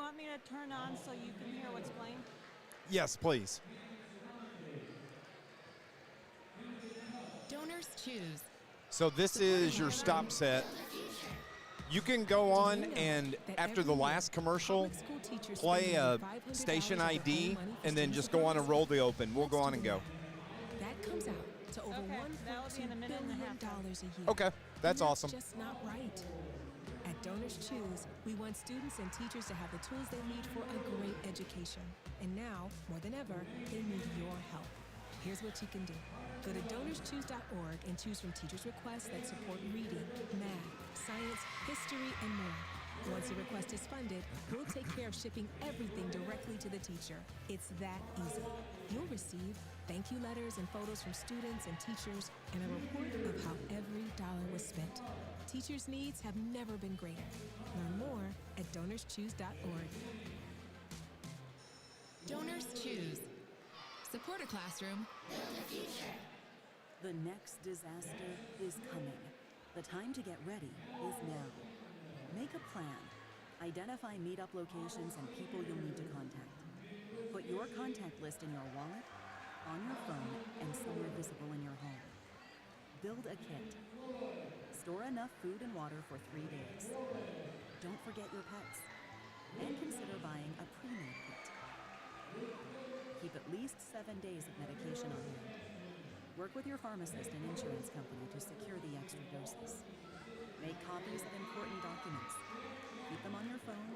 want me to turn on so you can hear what's playing? Yes, please. Donors choose. So this is your stop set. You can go on and, after the last commercial, play a station ID and then just go on and roll the open. We'll go on and go. That comes out to over $1.2 billion a year. Okay, that's awesome. Just not right. At Donors Choose, we want students and teachers to have the tools they need for a great education. And now, more than ever, they need your help. Here's what you can do. Go to DonorsChoose.org and choose from teachers' requests that support reading, math, science, history, and more. Once the request is funded, we'll take care of shipping everything directly to the teacher. It's that easy. You'll receive thank you letters and photos from students and teachers and a report of how every dollar was spent. Teachers' needs have never been greater. Learn more at DonorsChoose.org. Donors Choose. Support a classroom. Build a future. The next disaster is coming. The time to get ready is now. Make a plan. Identify meetup locations and people you'll need to contact. Put your contact list in your wallet, on your phone, and somewhere visible in your home. Build a kit. Store enough food and water for 3 days. Don't forget your pets. And consider buying a pre-made kit. Keep at least 7 days of medication on hand. Work with your pharmacist and insurance company to secure the extra doses. Make copies of important documents. Keep them on your phone,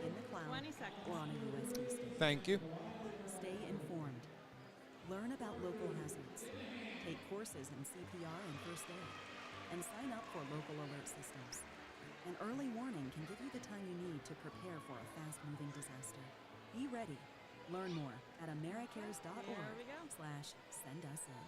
in the cloud, 20 seconds. Or on a USB stick. Thank you. Stay informed. Learn about local hazards. Take courses in CPR and first aid. And sign up for local alert systems. An early warning can give you the time you need to prepare for a fast-moving disaster. Be ready. Learn more at americares.org/send-us-in.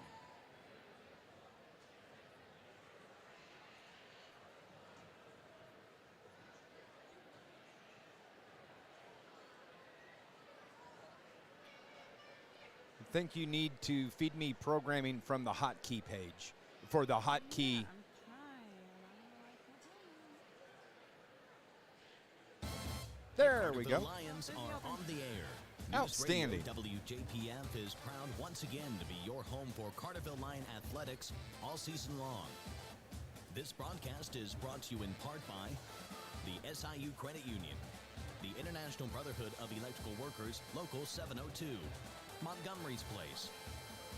I think you need to feed me programming from the hotkey page for the hotkey. I'm trying. There we go. The Lions are on the air. Outstanding. NewsRadio WJPF is proud once again to be your home for Carterville Lion athletics all season long. This broadcast is brought to you in part by the SIU Credit Union, the International Brotherhood of Electrical Workers, Local 702, Montgomery's Place,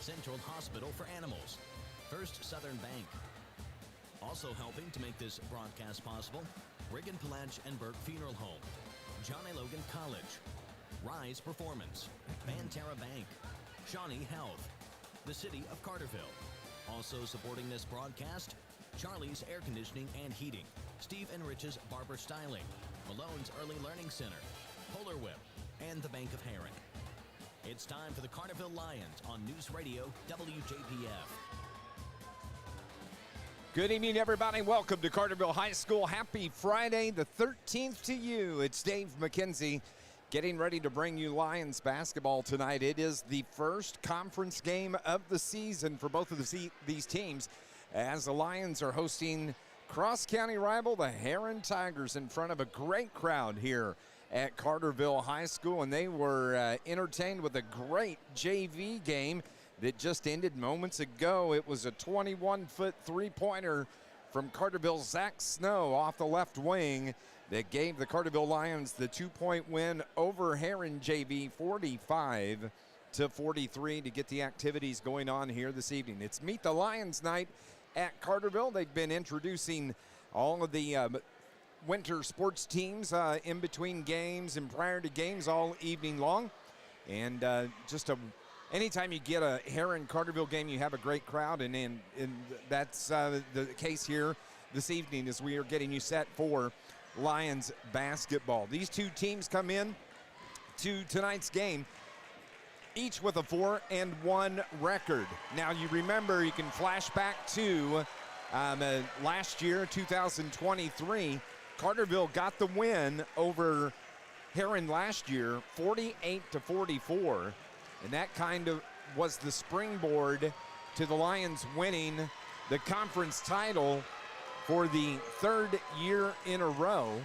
Central Hospital for Animals, First Southern Bank. Also helping to make this broadcast possible, Riggin Palage and Burke Funeral Home, John A. Logan College, Rise Performance, Banterra Bank, Shawnee Health, the City of Carterville. Also supporting this broadcast, Charlie's Air Conditioning and Heating, Steve and Rich's Barber Styling, Malone's Early Learning Center, Polar Whip, and the Bank of Herrin. It's time for the Carterville Lions on News Radio WJPF. Good evening, everybody. Welcome to Carterville High School. Happy Friday the 13th to you. It's Dave McKenzie getting ready to bring you Lions basketball tonight. It is the first conference game of the season for both of these teams, as the Lions are hosting cross-county rival, the Herrin Tigers, in front of a great crowd here at Carterville High School, and they were entertained with a great JV game that just ended moments ago. It was a 21-foot three-pointer from Carterville's Zach Snow off the left wing that gave the Carterville Lions the 2-point win over Herrin JV, 45-43, to get the activities going on here this evening. It's Meet the Lions night at Carterville. They've been introducing all of the winter sports teams in between games and prior to games all evening long. And anytime you get a Herrin Carterville game, you have a great crowd, and that's the case here this evening as we are getting you set for Lions basketball. These two teams come in to tonight's game each with a 4-1 record. Now, you remember, you can flash back to last year, 2023. Carterville got the win over Herrin last year, 48-44. And that kind of was the springboard to the Lions winning the conference title for the third year in a row.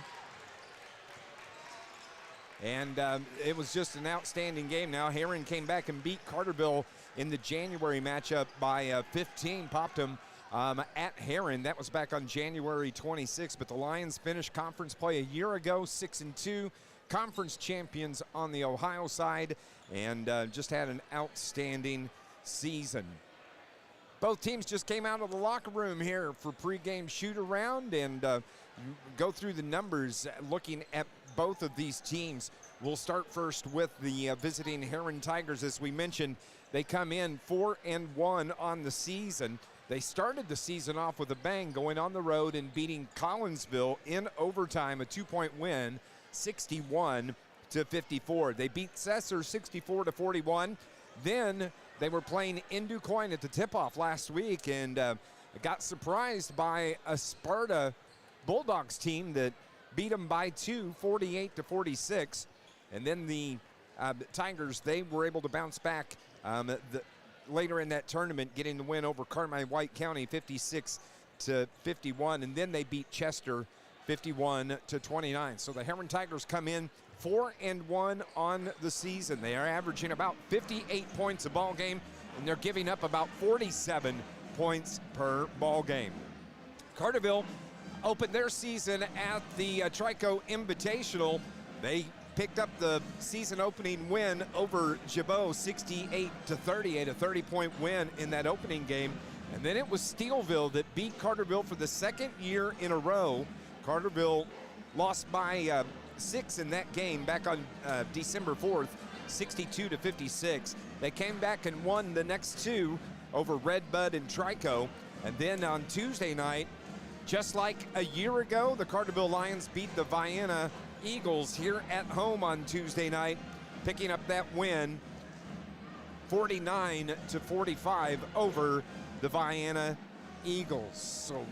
And it was just an outstanding game. Now Herrin came back and beat Carterville in the January matchup by 15, popped them at Herrin. That was back on January 26th. But the Lions finished conference play a year ago, 6-2, conference champions on the Ohio side, and just had an outstanding season. Both teams just came out of the locker room here for pregame shoot-around, and go through the numbers looking at both of these teams. We'll start first with the visiting Herrin Tigers. As we mentioned, they come in 4-1 on the season. They started the season off with a bang, going on the road and beating Collinsville in overtime, a 2-point win, 61-54. They beat Cesar 64-41. Then they were playing in DuQuoin at the tip-off last week and got surprised by a Sparta Bulldogs team that beat them by 2, 48-46. And then the Tigers, they were able to bounce back later in that tournament, getting the win over Carmi-White County 56-51. And then they beat Chester 51-29. So the Herrin Tigers come in 4-1 on the season. They are averaging about 58 points a ball game, and they're giving up about 47 points per ball game. Carterville opened their season at the Trico Invitational. They picked up the season opening win over Jabot 68-38, a 30-point win in that opening game. And then it was Steelville that beat Carterville for the second year in a row. Carterville lost by 6 in that game back on December 4th, 62-56. They came back and won the next two over Redbud and Trico. And then on Tuesday night, just like a year ago, the Carterville Lions beat the Vienna Eagles here at home on Tuesday night, picking up that win 49-45 over the Vienna Eagles. So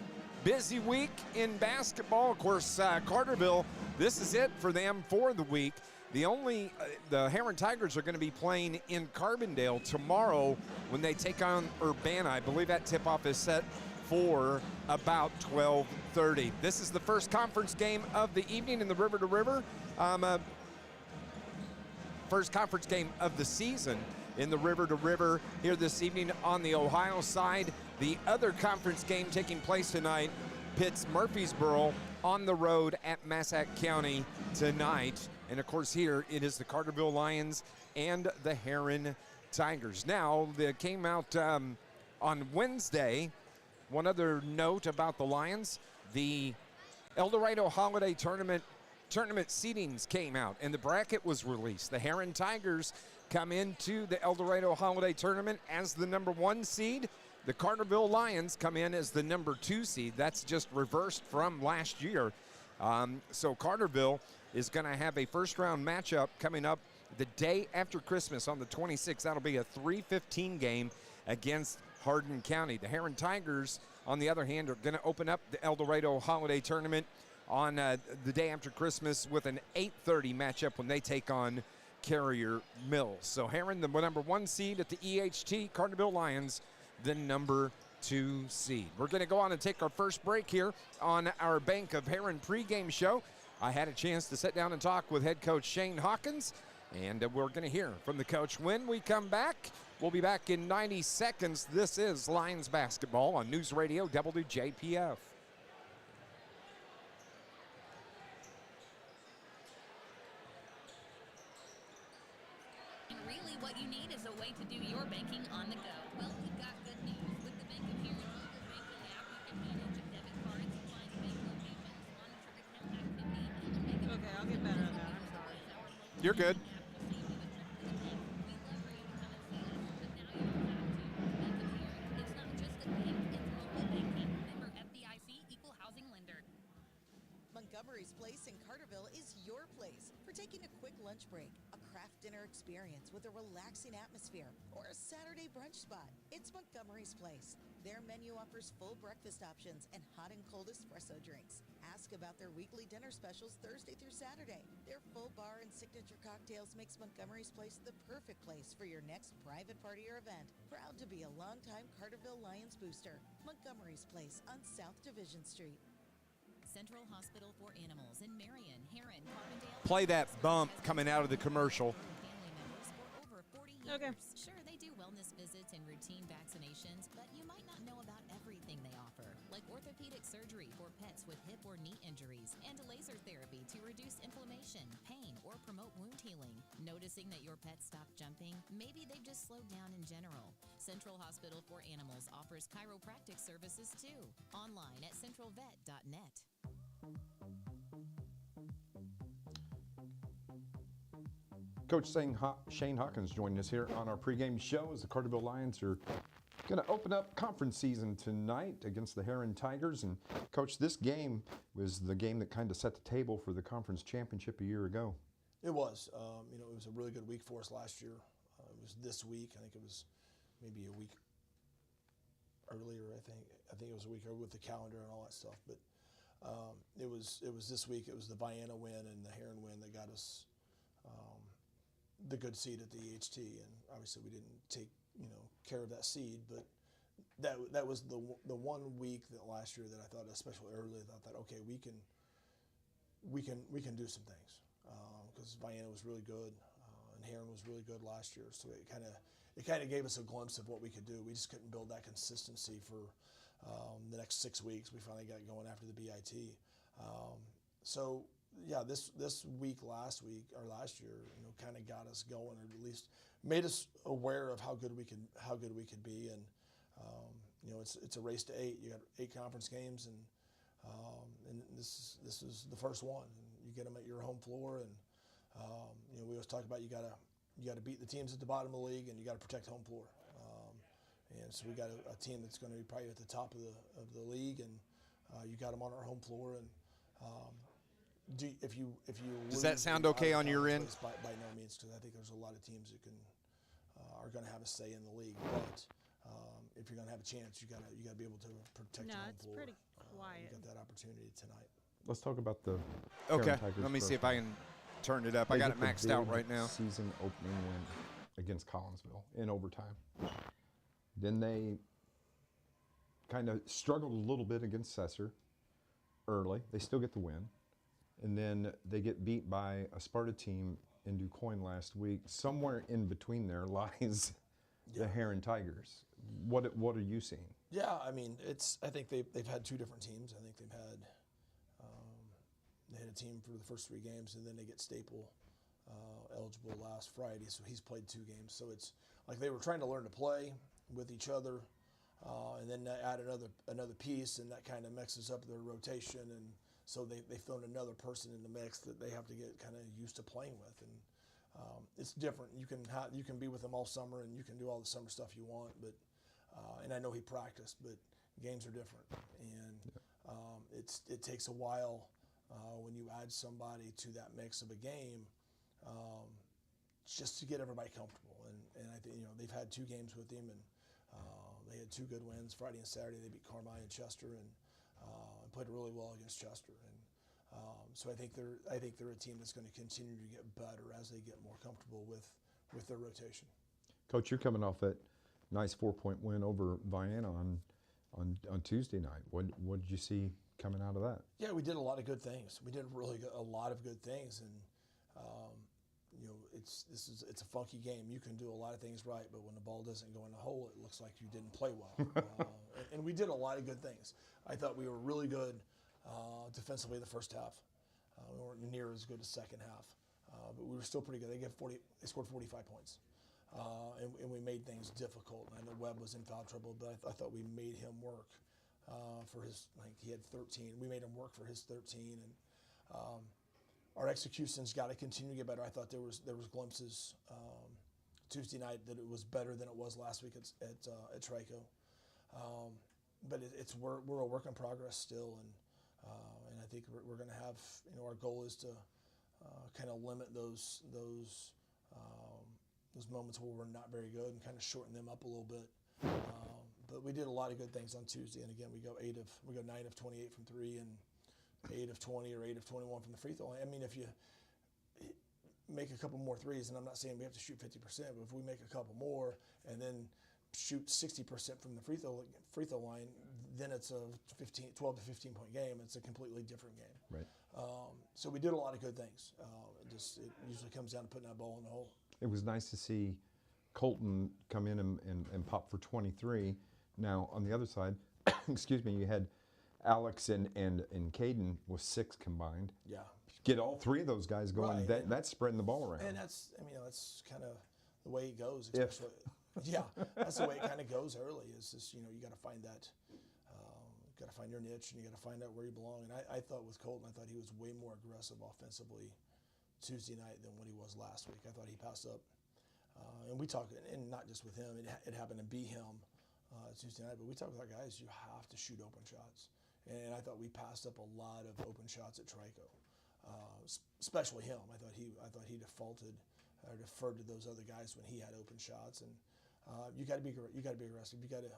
busy week in basketball. Of course, Carterville, this is it for them for the week. The Herrin Tigers are going to be playing in Carbondale tomorrow when they take on Urbana. I believe that tip-off is set for about 12:30. This is the first conference game of the evening in the River to River. First conference game of the season in the River to River here this evening on the Ohio side. The other conference game taking place tonight pits Murfreesboro on the road at Massac County tonight. And of course here it is the Carterville Lions and the Herrin Tigers. Now, they came out on Wednesday. One other note about the Lions, the El Dorado Holiday Tournament seedings came out and the bracket was released. The Herrin Tigers come into the El Dorado Holiday Tournament as the number 1 seed. The Carterville Lions come in as the number 2 seed. That's just reversed from last year. So Carterville is going to have a first-round matchup coming up the day after Christmas on the 26th. That'll be a 3:15 game against Hardin County. The Herrin Tigers, on the other hand, are going to open up the El Dorado Holiday Tournament on the day after Christmas with an 8:30 matchup when they take on Carrier Mills. So Herrin, the number 1 seed at the EHT, Carterville Lions, the number 2 seed. We're going to go on and take our first break here on our Bank of Herrin pregame show. I had a chance to sit down and talk with head coach Shane Hawkins, and we're going to hear from the coach when we come back. We'll be back in 90 seconds. This is Lions basketball on News Radio WJPF. And really what you need is a way to do your banking on the go. Well, we've got good news. With the Bank of Herrin mobile banking app, you can manage debit cards, find bank locations, monitor account activity, and make it. Okay, I'll get better at that. I'm sorry. You're good. Montgomery's Place in Carterville is your place for taking a quick lunch break, a craft dinner experience with a relaxing atmosphere, or a Saturday brunch spot. It's Montgomery's Place. Their menu offers full breakfast options and hot and cold espresso drinks. Ask about their weekly dinner specials Thursday through Saturday. Their full bar and signature cocktails makes Montgomery's Place the perfect place for your next private party or event. Proud to be a longtime Carterville Lions booster. Montgomery's Place on South Division Street. Central Hospital for Animals in Marion, Herrin, Carbondale. Play that bump coming out of the commercial. Family members for over 40 years. Okay. Sure, they do wellness visits and routine vaccinations, but you might not know about everything they offer, like orthopedic surgery for pets with hip or knee injuries and laser therapy to reduce inflammation, pain, or promote wound healing. Noticing that your pet stopped jumping? Maybe they've just slowed down in general. Central Hospital for Animals offers chiropractic services too. Online at centralvet.net. Coach Shane Hawkins joining us here on our pregame show as the Carterville Lions are going to open up conference season tonight against the Herrin Tigers. And Coach, this game was the game that kind of set the table for the conference championship a year ago. It was. It was a really good week for us last year. It was this week. I think it was maybe a week earlier. I think it was a week earlier with the calendar and all that stuff. But it was this week. It was the Vienna win and the Herrin win that got us the good seed at the EHT, and obviously we didn't take care of that seed, but that was the 1 week that last year that I thought, especially early, I thought okay, we can do some things because Vienna was really good and Herrin was really good last year, so it kind of gave us a glimpse of what we could do. We just couldn't build that consistency for the next 6 weeks. We finally got going after the BIT. So yeah, this week, last year, kind of got us going, or at least made us aware of how good we could be. And it's a race to 8. You got 8 conference games, and this is the first one. And you get them at your home floor, and we always talk about you got to beat the teams at the bottom of the league, and you got to protect home floor. And so we got a team that's going to be probably at the top of the league, and you got them on our home floor. And if you Does that sound okay on your end? By no means, because I think there's a lot of teams that are going to have a say in the league. But if you're going to have a chance, you got to be able to protect your home floor. No, it's pretty quiet. You got that opportunity tonight. Let's talk about the Okay, Herrin Tigers let me first. see if I can turn it up. I They got it get the maxed out big right now. Season opening win against Collinsville in overtime. Then they kind of struggled a little bit against Sesser early. They still get the win. And then they get beat by a Sparta team in DuQuoin last week. Somewhere in between there lies the Herrin Tigers. What are you seeing? Yeah, I mean, I think they've had 2 different teams. I think they had a team for the first 3 games, and then they get Staple eligible last Friday, so he's played 2 games. So it's like they were trying to learn to play with each other, and then add another piece, and that kind of mixes up their rotation, and so they've thrown another person in the mix that they have to get kind of used to playing with, and it's different. You can be with them all summer, and you can do all the summer stuff you want, but and I know he practiced, but games are different, and it takes a while when you add somebody to that mix of a game, just to get everybody comfortable. And I think they've had 2 games with him, and they had 2 good wins Friday and Saturday. They beat Carmi and Chester, and played really well against Chester. And so I think they're a team that's going to continue to get better as they get more comfortable with their rotation. Coach, you're coming off that nice 4-point win over Vienna on Tuesday night. What did you see coming out of that? Yeah, we did a lot of good things. We did a lot of good things, and it's a funky game. You can do a lot of things right, but when the ball doesn't go in the hole, it looks like you didn't play well. And we did a lot of good things. I thought we were really good defensively the first half. We weren't near as good as second half, but we were still pretty good. They scored 45 points, and we made things difficult. I know Webb was in foul trouble, but I thought we made him work for his. I think he had 13. We made him work for his 13, and our execution's got to continue to get better. I thought there was glimpses Tuesday night that it was better than it was last week at Trico. But we're a work in progress still, and I think we're going to have, our goal is to kind of limit those moments where we're not very good and kind of shorten them up a little bit. But we did a lot of good things on Tuesday, and again we go 9 of 28 from 3 and 8 of 20 or 8 of 21 from the free throw line. I mean, if you make a couple more threes, and I'm not saying we have to shoot 50%, but if we make a couple more and then shoot 60% from the free throw line, then it's a 12 to 15 point game. It's a completely different game. Right. So we did a lot of good things. It usually comes down to putting that ball in the hole. It was nice to see Colton come in and pop for 23. Now, on the other side, excuse me, you had Alex and Caden with 6 combined. Yeah. Get all 3 of those guys going. Right. That's spreading the ball around. And that's kind of the way it goes. Especially, yeah, that's the way it kind of goes early. Is just, you got to find that, got to find your niche, and you got to find out where you belong. And I thought with Colton, I thought he was way more aggressive offensively Tuesday night than what he was last week. I thought he passed up, and we talked, and not just with him. It happened to be him Tuesday night, but we talked with our guys. You have to shoot open shots, and I thought we passed up a lot of open shots at Trico, especially him. I thought he defaulted or deferred to those other guys when he had open shots, and you got to be aggressive. You got to.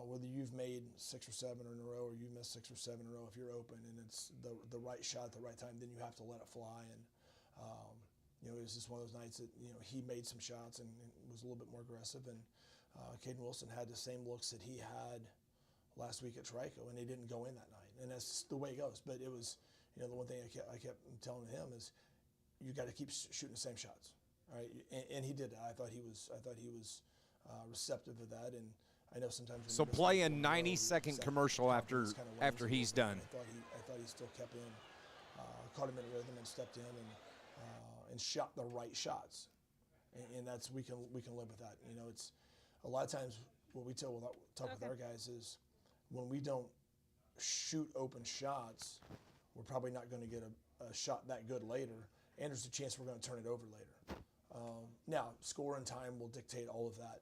Whether you've made 6 or 7 in a row or you missed 6 or 7 in a row, if you're open and it's the right shot at the right time, then you have to let it fly. And it was just one of those nights that he made some shots and was a little bit more aggressive. And Caden Wilson had the same looks that he had last week at Trico, and they didn't go in that night. And that's the way it goes. But it was, the one thing I kept telling him is, you got to keep shooting the same shots, all right? And he did that. I thought he was receptive of that. And I know sometimes. So play a 90-second commercial after he's done. I thought he still kept in, caught him in rhythm and stepped in and shot the right shots, and that's we can live with that. It's a lot of times what we talk with our guys is when we don't shoot open shots, we're probably not going to get a shot that good later, and there's a chance we're going to turn it over later. Now, score and time will dictate all of that.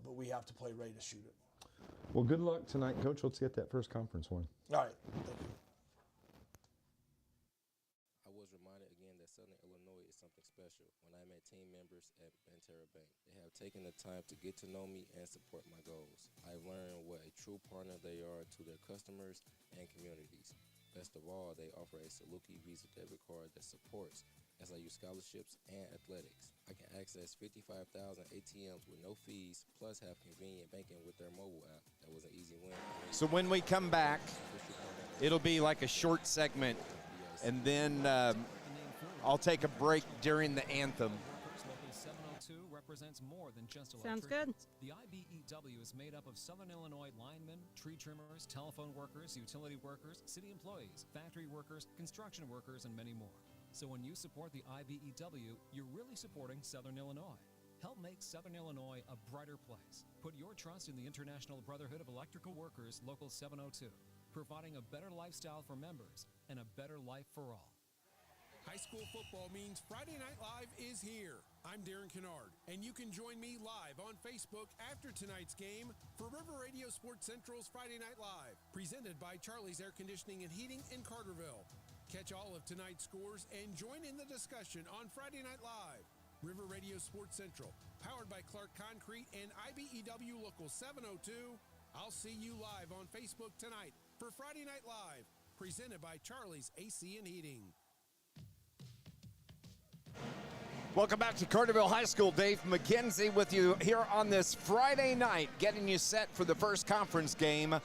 But we have to play ready to shoot it. Well, good luck tonight, Coach. Let's get that first conference win. All right. Thank you. I was reminded again that Southern Illinois is something special when I met team members at Banterra Bank. They have taken the time to get to know me and support my goals. I've learned what a true partner they are to their customers and communities. Best of all, they offer a Saluki Visa debit card that supports SIU scholarships and athletics. I can access 55,000 ATMs with no fees, plus have convenient banking with their mobile app. That was an easy win. So when we come back, it'll be like a short segment, and then I'll take a break during the anthem. Local 702 represents more than just Sounds electricians. good. The IBEW is made up of Southern Illinois linemen, tree trimmers, telephone workers, utility workers, city employees, factory workers, construction workers, and many more. So when you support the IBEW, you're really supporting Southern Illinois. Help make Southern Illinois a brighter place. Put your trust in the International Brotherhood of Electrical Workers, Local 702, providing a better lifestyle for members and a better life for all. High school football means Friday Night Live is here. I'm Darren Kennard, and you can join me live on Facebook after tonight's game for River Radio Sports Central's Friday Night Live, presented by Charlie's Air Conditioning and Heating in Carterville. Catch all of tonight's scores and join in the discussion on Friday Night Live. River Radio Sports Central, powered by Clark Concrete and IBEW Local 702. I'll see you live on Facebook tonight for Friday Night Live, presented by Charlie's AC and Heating. Welcome back to Carterville High School. Dave McKenzie with you here on this Friday night, getting you set for the first conference game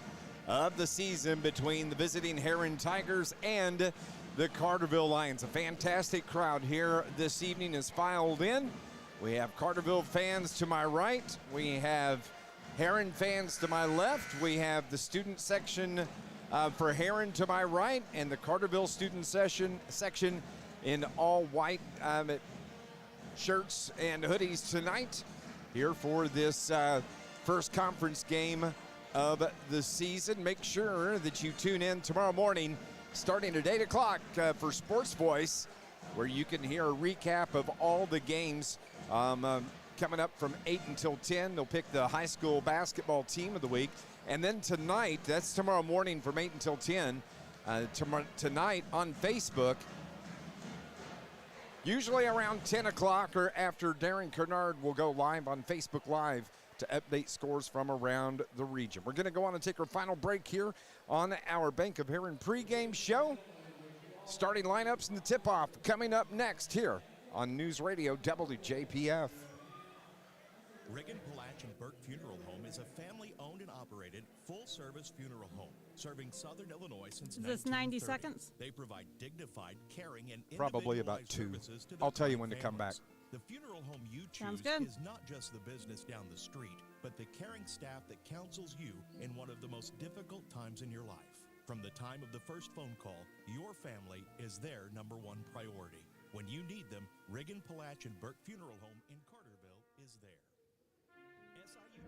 of the season between the visiting Herrin Tigers and the Carterville Lions. A fantastic crowd here this evening is filed in. We have Carterville fans to my right. We have Herrin fans to my left. We have the student section for Herrin to my right, and the Carterville student section in all white shirts and hoodies tonight here for this first conference game of the season. Make sure that you tune in tomorrow morning starting at 8 o'clock for Sports Voice, where you can hear a recap of all the games coming up from 8 until 10. They'll pick the high school basketball team of the week. And then tonight, that's tomorrow morning from 8 until 10, tonight on Facebook, usually around 10 o'clock or after, Darren Kennard will go live on Facebook Live to update scores from around the region. We're going to go on and take our final break here on our Bank of Herrin pregame show. Starting lineups and the tip-off coming up next here on News Radio WJPF. Riggin, Palach, and Burke Funeral Home is a family-owned and operated full-service funeral home serving Southern Illinois since Is this 90 1930. seconds? They provide dignified, caring, and Probably about individualized 2. services to I'll tell you their when to come back. families. The funeral home you Sounds choose good. is not just the business down the street, but the caring staff that counsels you in one of the most difficult times in your life. From the time of the first phone call, your family is their number one priority. When you need them, Riggin, Palach, and Burke Funeral Home in Carterville is there. SIU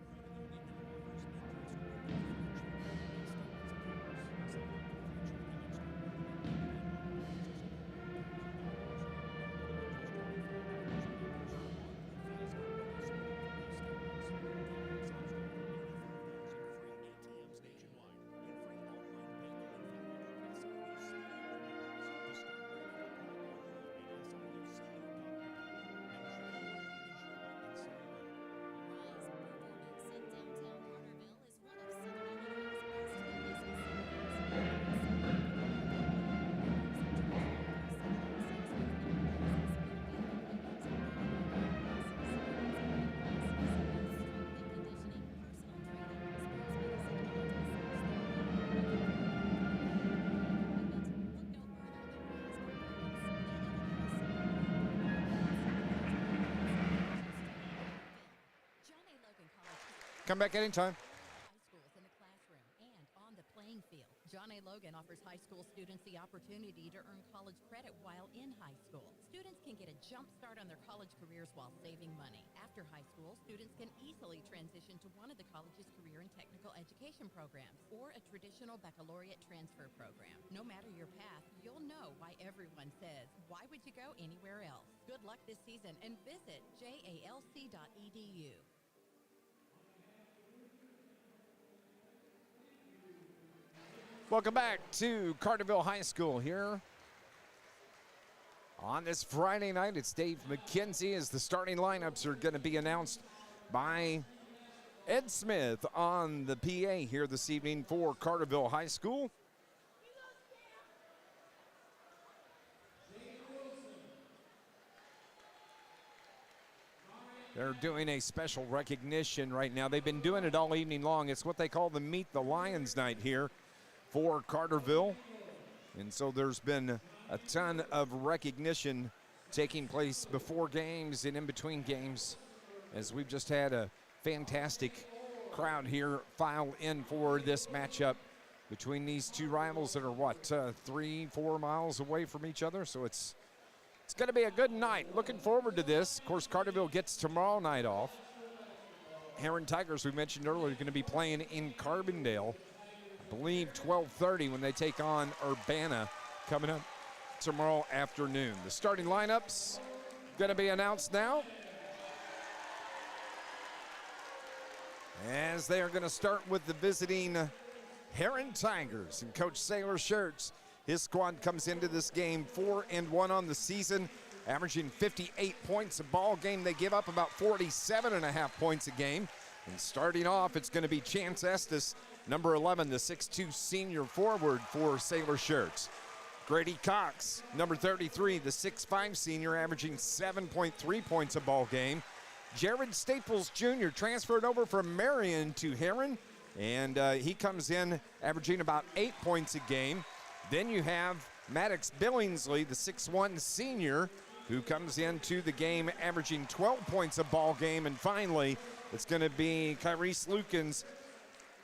Come back anytime. High schools in the classroom and on the playing field. John A. Logan offers high school students the opportunity to earn college credit while in high school. Students can get a jump start on their college careers while saving money. After high school, students can easily transition to one of the college's career and technical education programs or a traditional baccalaureate transfer program. No matter your path, you'll know why everyone says, why would you go anywhere else? Good luck this season and visit jalc.edu. Welcome back to Carterville High School here. On this Friday night, it's Dave McKenzie as the starting lineups are going to be announced by Ed Smith on the PA here this evening for Carterville High School. They're doing a special recognition right now. They've been doing it all evening long. It's what they call the Meet the Lions night here for Carterville. And so there's been a ton of recognition taking place before games and in between games, as we've just had a fantastic crowd here file in for this matchup between these two rivals that are, what, 3-4 miles away from each other. So it's going to be a good night. Looking forward to this. Of course, Carterville gets tomorrow night off. Herrin Tigers, we mentioned earlier, are going to be playing in Carbondale. I believe 12:30 when they take on Urbana coming up tomorrow afternoon. The starting lineups going to be announced now, as they are going to start with the visiting Herrin Tigers. And Coach Sailor Shirts, his squad comes into this game 4-1 on the season, averaging 58 points a ball game. They give up about 47.5 points a game. And starting off, it's going to be Chance Estes, number 11, the 6'2 senior forward for Sailor Shirts. Grady Cox, number 33, the 6'5 senior, averaging 7.3 points a ball game. Jared Staples Jr. transferred over from Marion to Herrin, and he comes in averaging about 8 points a game. Then you have Maddox Billingsley, the 6'1 senior, who comes into the game averaging 12 points a ball game. And finally, it's going to be Kyrese Lukens,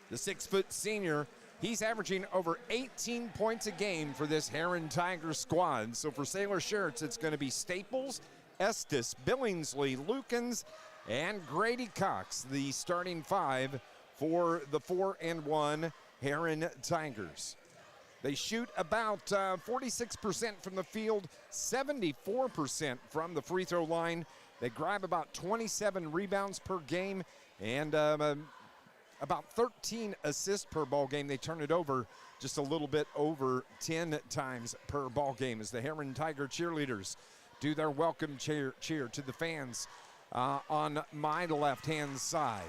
the 6' senior. He's averaging over 18 points a game for this Herrin Tigers squad. So for Sailor Shirts, it's going to be Staples, Estes, Billingsley, Lukens, and Grady Cox, the starting five for the 4-1 Herrin Tigers. They shoot about 46% from the field, 74% from the free throw line. They grab about 27 rebounds per game, and about 13 assists per ball game. They turn it over just a little bit over 10 times per ball game as the Herrin Tiger cheerleaders do their welcome cheer to the fans on my left-hand side.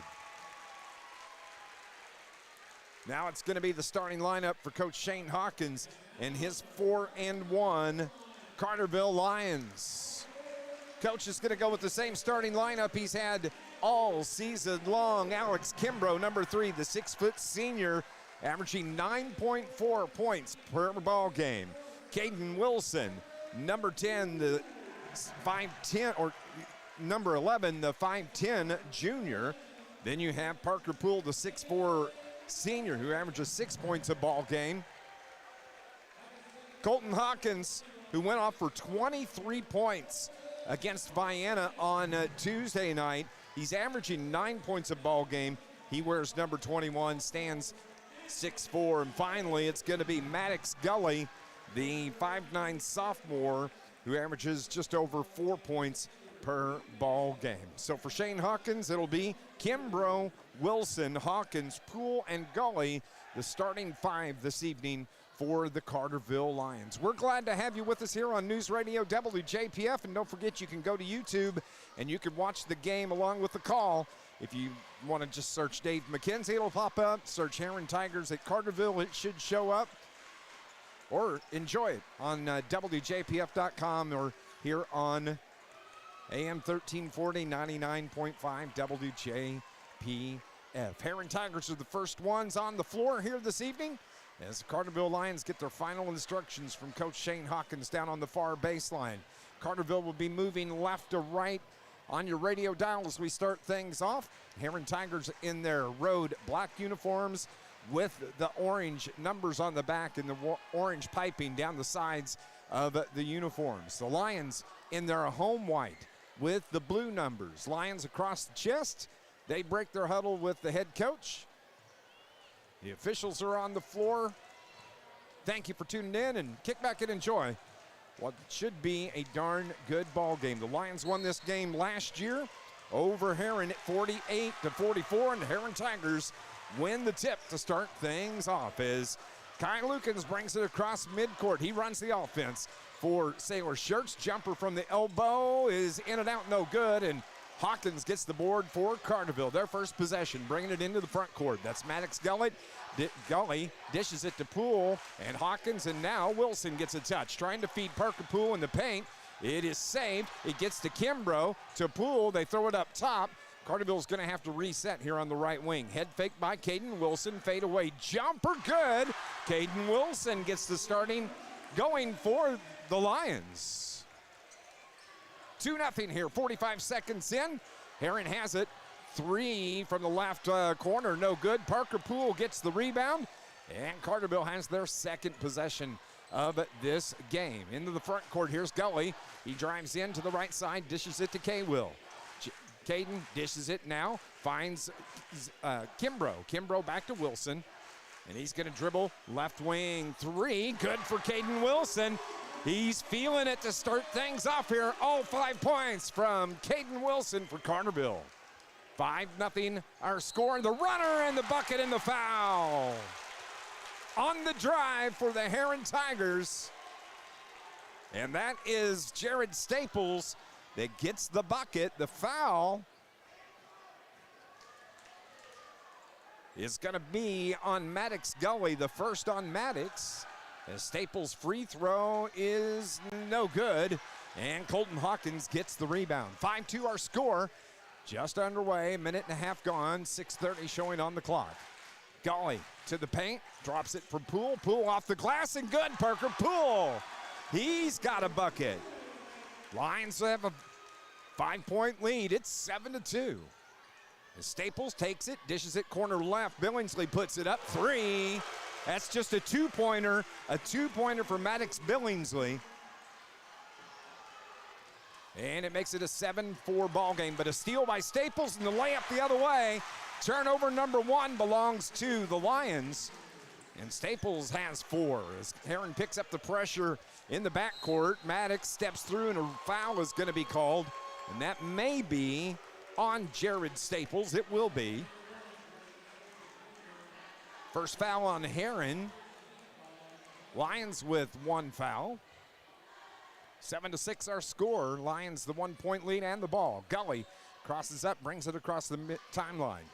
Now it's going to be the starting lineup for Coach Shane Hawkins and his 4-1 Carterville Lions. Coach is going to go with the same starting lineup he's had all season long. Alex Kimbrough, number 3, the 6-foot senior, averaging 9.4 points per ball game. Caden Wilson, number 10, the 5'10", or number 11, the 5'10" junior. Then you have Parker Poole, the 6'4" senior, who averages 6 points a ball game. Colton Hawkins, who went off for 23 points against Vienna on Tuesday night. He's averaging 9 points a ball game. He wears number 21, stands 6'4". And finally, it's going to be Maddox Gully, the 5'9" sophomore, who averages just over 4 points per ball game. So for Shane Hawkins, it'll be Kimbrough, Wilson, Hawkins, Poole, and Gully, the starting 5 this evening for the Carterville Lions. We're glad to have you with us here on News Radio WJPF, and don't forget you can go to YouTube and you can watch the game along with the call. If you want to just search Dave McKenzie, it'll pop up. Search Herrin Tigers at Carterville, it should show up. Or enjoy it on WJPF.com or here on AM 1340, 99.5 WJPF. Herrin Tigers are the first ones on the floor here this evening as the Carterville Lions get their final instructions from Coach Shane Hawkins down on the far baseline. Carterville will be moving left to right on your radio dial as we start things off. Herrin Tigers in their road black uniforms with the orange numbers on the back and the orange piping down the sides of the uniforms. The Lions in their home white with the blue numbers. Lions across the chest. They break their huddle with the head coach. The officials are on the floor. Thank you for tuning in, and kick back and enjoy what should be a darn good ball game. The Lions won this game last year over Herrin at 48-44, and the Herrin Tigers win the tip to start things off as Kai Lukens brings it across midcourt. He runs the offense for Sailor Shirts. Jumper from the elbow is in and out, no good, and Hawkins gets the board for Carterville. Their first possession, bringing it into the front court. That's Maddox Gully. Gully dishes it to Poole and Hawkins, and now Wilson gets a touch. Trying to feed Parker Poole in the paint. It is saved. It gets to Kimbrough, to Poole. They throw it up top. Carterville's going to have to reset here on the right wing. Head fake by Caden Wilson. Fade away jumper, good. Caden Wilson gets the starting going for the Lions. 2-0 here, 45 seconds in. Herrin has it. 3 from the left corner, no good. Parker Poole gets the rebound, and Carterville has their second possession of this game. Into the front court, here's Gully. He drives in to the right side, dishes it to K-Will. Caden dishes it now, finds Kimbrough. Kimbrough back to Wilson, and he's going to dribble left wing 3. Good for Caden Wilson. He's feeling it to start things off here. All 5 points from Caden Wilson for Carterville. 5-0 our score. The runner and the bucket and the foul. On the drive for the Herrin Tigers. And that is Jared Staples that gets the bucket. The foul is going to be on Maddox Gully, the first on Maddox. As Staples' free throw is no good, and Colton Hawkins gets the rebound. 5-2 our score, just underway, 1.5 minutes gone, 6:30 showing on the clock. Gully to the paint, drops it for Poole. Poole off the glass, and good, Parker Poole. He's got a bucket. Lions have a 5-point lead. It's 7-2. As Staples takes it, dishes it corner left. Billingsley puts it up, 3. That's just a two-pointer for Maddox Billingsley. And it makes it a 7-4 ball game, but a steal by Staples and the layup the other way. Turnover number 1 belongs to the Lions. And Staples has 4 as Herrin picks up the pressure in the backcourt. Maddox steps through and a foul is going to be called. And that may be on Jared Staples. It will be. First foul on Herrin. Lions with 1 foul. 7-6 our score. Lions the 1-point lead and the ball. Gully crosses up, brings it across the timeline.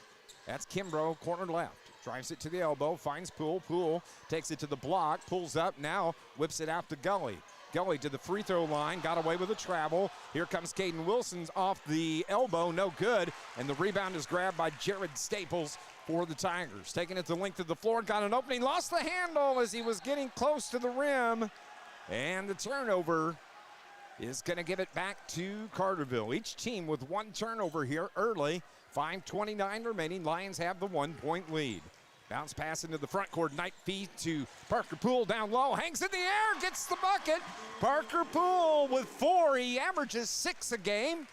That's Kimbrough, corner left. Drives it to the elbow, finds Poole. Poole takes it to the block, pulls up, now whips it out to Gully. Gully to the free throw line, got away with a travel. Here comes Caden Wilson's off the elbow, no good. And the rebound is grabbed by Jared Staples for the Tigers. Taking it the length of the floor, got an opening, lost the handle as he was getting close to the rim. And the turnover is going to give it back to Carterville. Each team with one turnover here early. 5:29 remaining. Lions have the 1-point lead. Bounce pass into the front court. Knight feed to Parker Poole down low. Hangs in the air, gets the bucket. Parker Poole with 4. He averages 6 a game.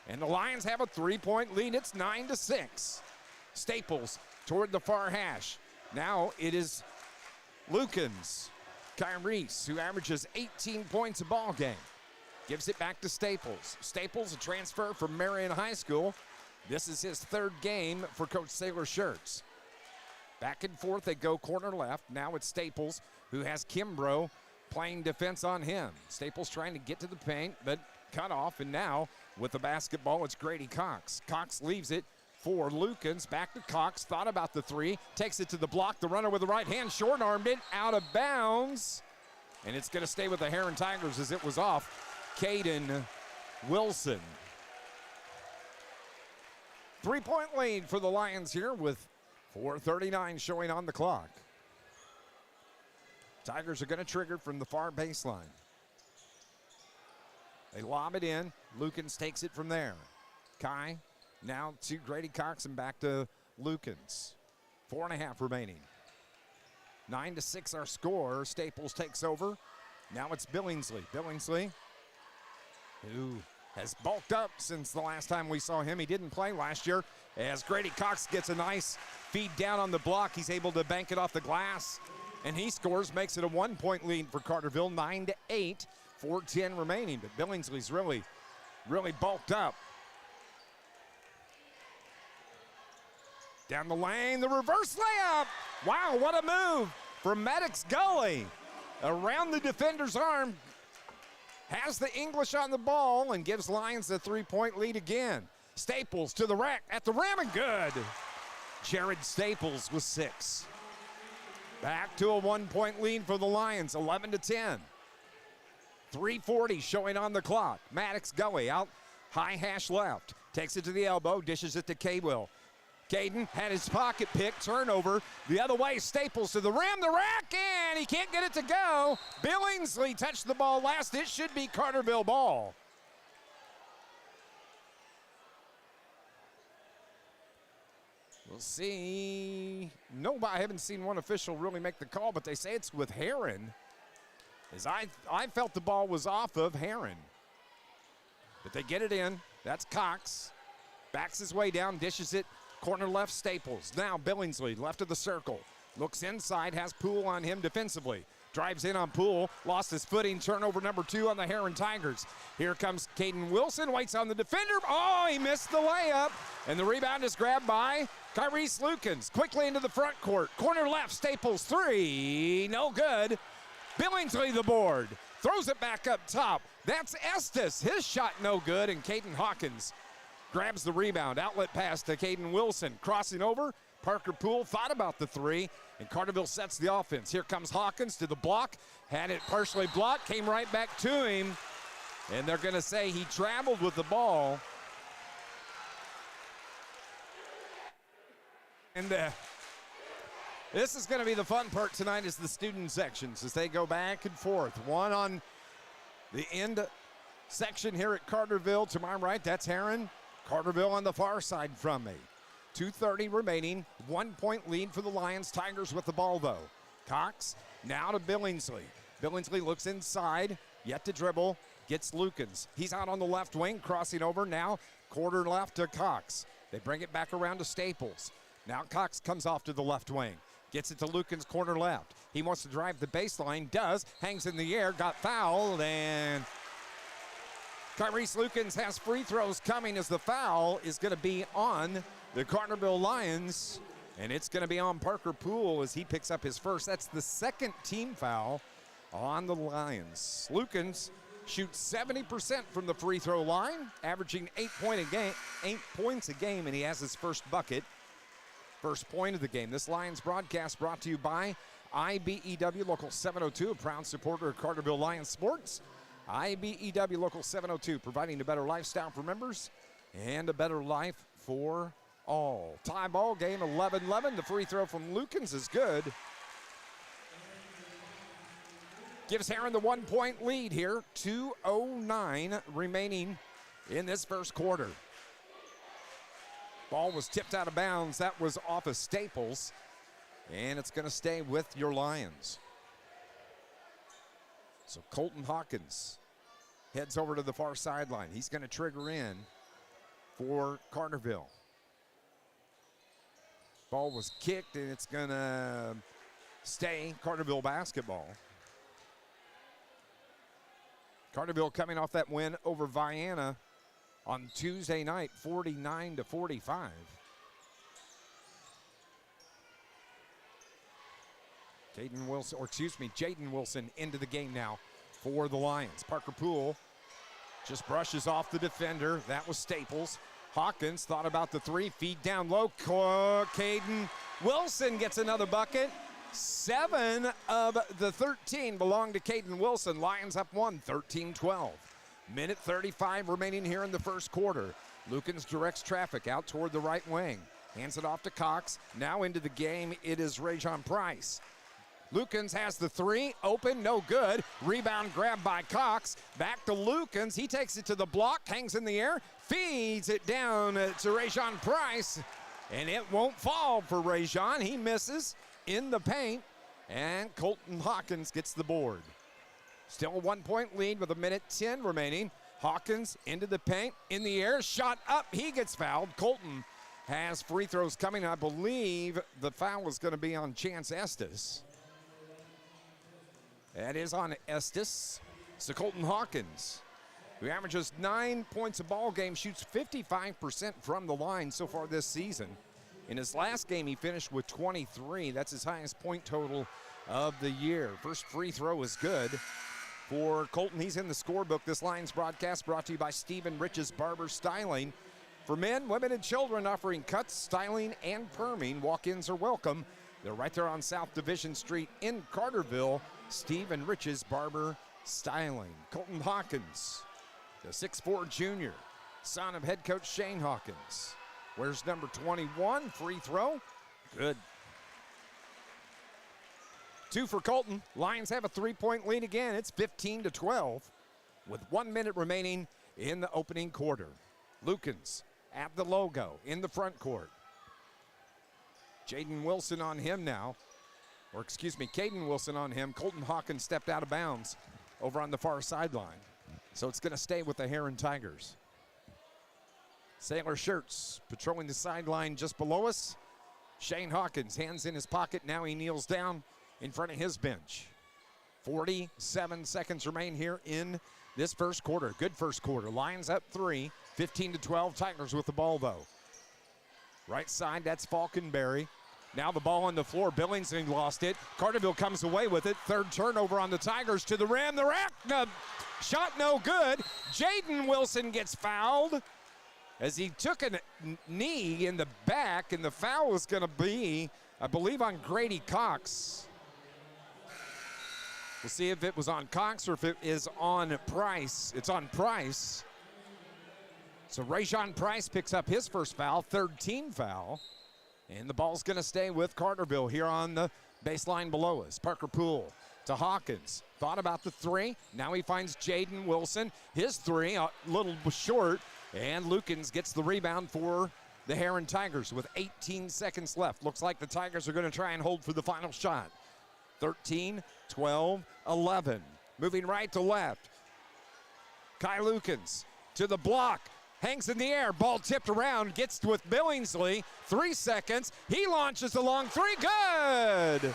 And the Lions have a 3-point lead. It's 9-6. Staples toward the far hash. Now it is Lukens. Kyrese, who averages 18 points a ball game. Gives it back to Staples. Staples, a transfer from Marion High School. This is his 3rd game for Coach Saylor Shirts. Back and forth, they go corner left. Now it's Staples, who has Kimbrough playing defense on him. Staples trying to get to the paint, but cut off. And now with the basketball, it's Grady Cox. Cox leaves it for Lukens. Back to Cox, thought about the 3. Takes it to the block. The runner with the right hand, short-armed it, out of bounds. And it's going to stay with the Herrin Tigers as it was off Caden Wilson. 3-point lead for the Lions here with 4:39 showing on the clock. Tigers are going to trigger from the far baseline. They lob it in. Lukens takes it from there. Kai now to Grady Cox and back to Lukens. 4.5 remaining. 9-6 our score. Staples takes over. Now it's Billingsley. Billingsley, who has bulked up since the last time we saw him. He didn't play last year. As Grady Cox gets a nice feed down on the block, he's able to bank it off the glass, and he scores, makes it a 1-point lead for Carterville, 9-8, 4:10 remaining. But Billingsley's really bulked up. Down the lane, the reverse layup. Wow, what a move from Maddox Gully. Around the defender's arm, has the English on the ball and gives Lions the 3-point lead again. Staples to the rack, at the rim, and good. Jared Staples with 6. Back to a 1-point lead for the Lions, 11-10. 3:40 showing on the clock. Maddox Gully out high hash left. Takes it to the elbow, dishes it to K-Will. Caden had his pocket pick, turnover. The other way, Staples to the rim, the rack, and he can't get it to go. Billingsley touched the ball last. It should be Carterville ball. We'll see. No, I haven't seen one official really make the call, but they say it's with Herrin. As I felt the ball was off of Herrin. But they get it in. That's Cox. Backs his way down, dishes it. Corner left, Staples. Now Billingsley, left of the circle. Looks inside, has Poole on him defensively. Drives in on Poole, lost his footing, turnover number 2 on the Herrin Tigers. Here comes Caden Wilson, waits on the defender. Oh, he missed the layup. And the rebound is grabbed by Kyrese Lukens. Quickly into the front court. Corner left, Staples 3, no good. Billingsley the board, throws it back up top. That's Estes, his shot no good, and Caden Hawkins grabs the rebound. Outlet pass to Caden Wilson. Crossing over, Parker Poole thought about the 3, and Carterville sets the offense. Here comes Hawkins to the block. Had it partially blocked, came right back to him, and they're going to say he traveled with the ball. And this is going to be the fun part tonight, is the student sections as they go back and forth. One on the end section here at Carterville. To my right, that's Herrin. Carterville on the far side from me. 2:30 remaining, 1-point lead for the Lions. Tigers with the ball, though. Cox now to Billingsley. Billingsley looks inside, yet to dribble, gets Lukens. He's out on the left wing, crossing over now, quarter left to Cox. They bring it back around to Staples. Now Cox comes off to the left wing. Gets it to Lukens, corner left. He wants to drive the baseline, does, hangs in the air, got fouled, and Kyrese Lukens has free throws coming as the foul is going to be on the Carterville Lions, and it's going to be on Parker Poole as he picks up his first. That's the second team foul on the Lions. Lukens shoots 70% from the free throw line, averaging 8 points a game, and he has his first bucket. First point of the game. This Lions broadcast brought to you by IBEW Local 702, a proud supporter of Carterville Lions Sports. IBEW Local 702, providing a better lifestyle for members and a better life for all. Tie ball game, 11-11. The free throw from Lukens is good. Gives Herrin the 1-point lead here. 2:09 remaining in this first quarter. Ball was tipped out of bounds. That was off of Staples. And it's going to stay with your Lions. So Colton Hawkins heads over to the far sideline. He's going to trigger in for Carterville. Ball was kicked, and it's going to stay Carterville basketball. Carterville coming off that win over Vienna on Tuesday night, 49-45. Jaden Wilson into the game now for the Lions. Parker Poole just brushes off the defender. That was Staples. Hawkins thought about the three, feed down low. Caden Wilson gets another bucket. 7 of the 13 belong to Caden Wilson. Lions up 1, 13-12. Minute 35 remaining here in the first quarter. Lukens directs traffic out toward the right wing. Hands it off to Cox. Now into the game, it is Rajon Price. Lukens has the three, open, no good. Rebound grab by Cox. Back to Lukens. He takes it to the block, hangs in the air, feeds it down to Rajon Price, and it won't fall for Rajon. He misses in the paint, and Colton Hawkins gets the board. Still a 1-point lead with 1:10 remaining. Hawkins into the paint, in the air, shot up. He gets fouled. Colton has free throws coming. I believe the foul is going to be on Chance Estes. That is on Estes. So Colton Hawkins, who averages 9 points a ball game, shoots 55% from the line so far this season. In his last game, he finished with 23. That's his highest point total of the year. First free throw is good for Colton. He's in the scorebook. This Lions broadcast brought to you by Stephen Rich's Barber Styling. For men, women, and children, offering cuts, styling, and perming. Walk-ins are welcome. They're right there on South Division Street in Carterville. Stephen Rich's Barber Styling. Colton Hawkins, the 6'4 junior, son of head coach Shane Hawkins. Where's number 21? Free throw. Good. 2 for Colton. Lions have a 3-point lead again. It's 15-12 with 1 minute remaining in the opening quarter. Lukens at the logo in the front court. Caden Wilson on him now. Caden Wilson on him. Colton Hawkins stepped out of bounds over on the far sideline. So it's going to stay with the Herrin Tigers. Sailor shirts patrolling the sideline just below us. Shane Hawkins, hands in his pocket. Now he kneels down in front of his bench. 47 seconds remain here in this first quarter. Good first quarter. Lions up 3, 15-12. Tigers with the ball, though. Right side, that's Falkenberry. Now the ball on the floor. Billingsley lost it. Carterville comes away with it. Third turnover on the Tigers to the rim. The rack, shot no good. Jaden Wilson gets fouled as he took a knee in the back, and the foul was going to be, I believe, on Grady Cox. We'll see if it was on Cox or if it is on Price. It's on Price. So Rajon Price picks up his first foul, third team foul. And the ball's going to stay with Carterville here on the baseline below us. Parker Poole to Hawkins. Thought about the three. Now he finds Jaden Wilson. His three, a little short. And Lukens gets the rebound for the Herrin Tigers with 18 seconds left. Looks like the Tigers are going to try and hold for the final shot. 13, 12, 11. Moving right to left. Kai Lukens to the block. Hangs in the air, ball tipped around, gets with Billingsley, 3 seconds. He launches the long three, good!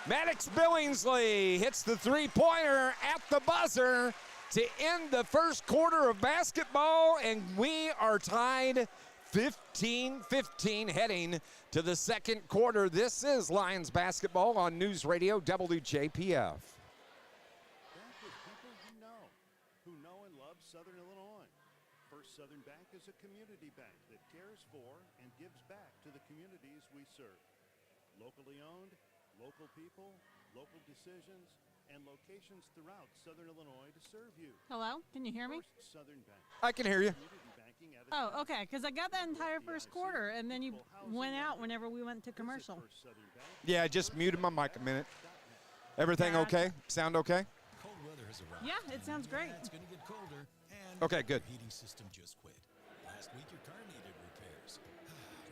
Maddox Billingsley hits the three-pointer at the buzzer to end the first quarter of basketball, and we are tied 15-15 heading to the second quarter. This is Lions basketball on News Radio WJPF. Southern Illinois. First Southern Bank is a community bank that cares for and gives back to the communities we serve. Locally owned, local people, local decisions, and locations throughout Southern Illinois to serve you. Hello? Can you hear me? First Southern Bank. I can hear you. Community banking at its Oh, okay, because I got that entire first quarter, and then you went out whenever we went to commercial. First Southern Bank. Yeah, I just muted my mic a minute. Everything Gotcha. okay? Sound okay? Cold weather has arrived. Yeah, it sounds great. It's going to get colder. And Okay, good. your heating system just quit. Last week your car needed repairs.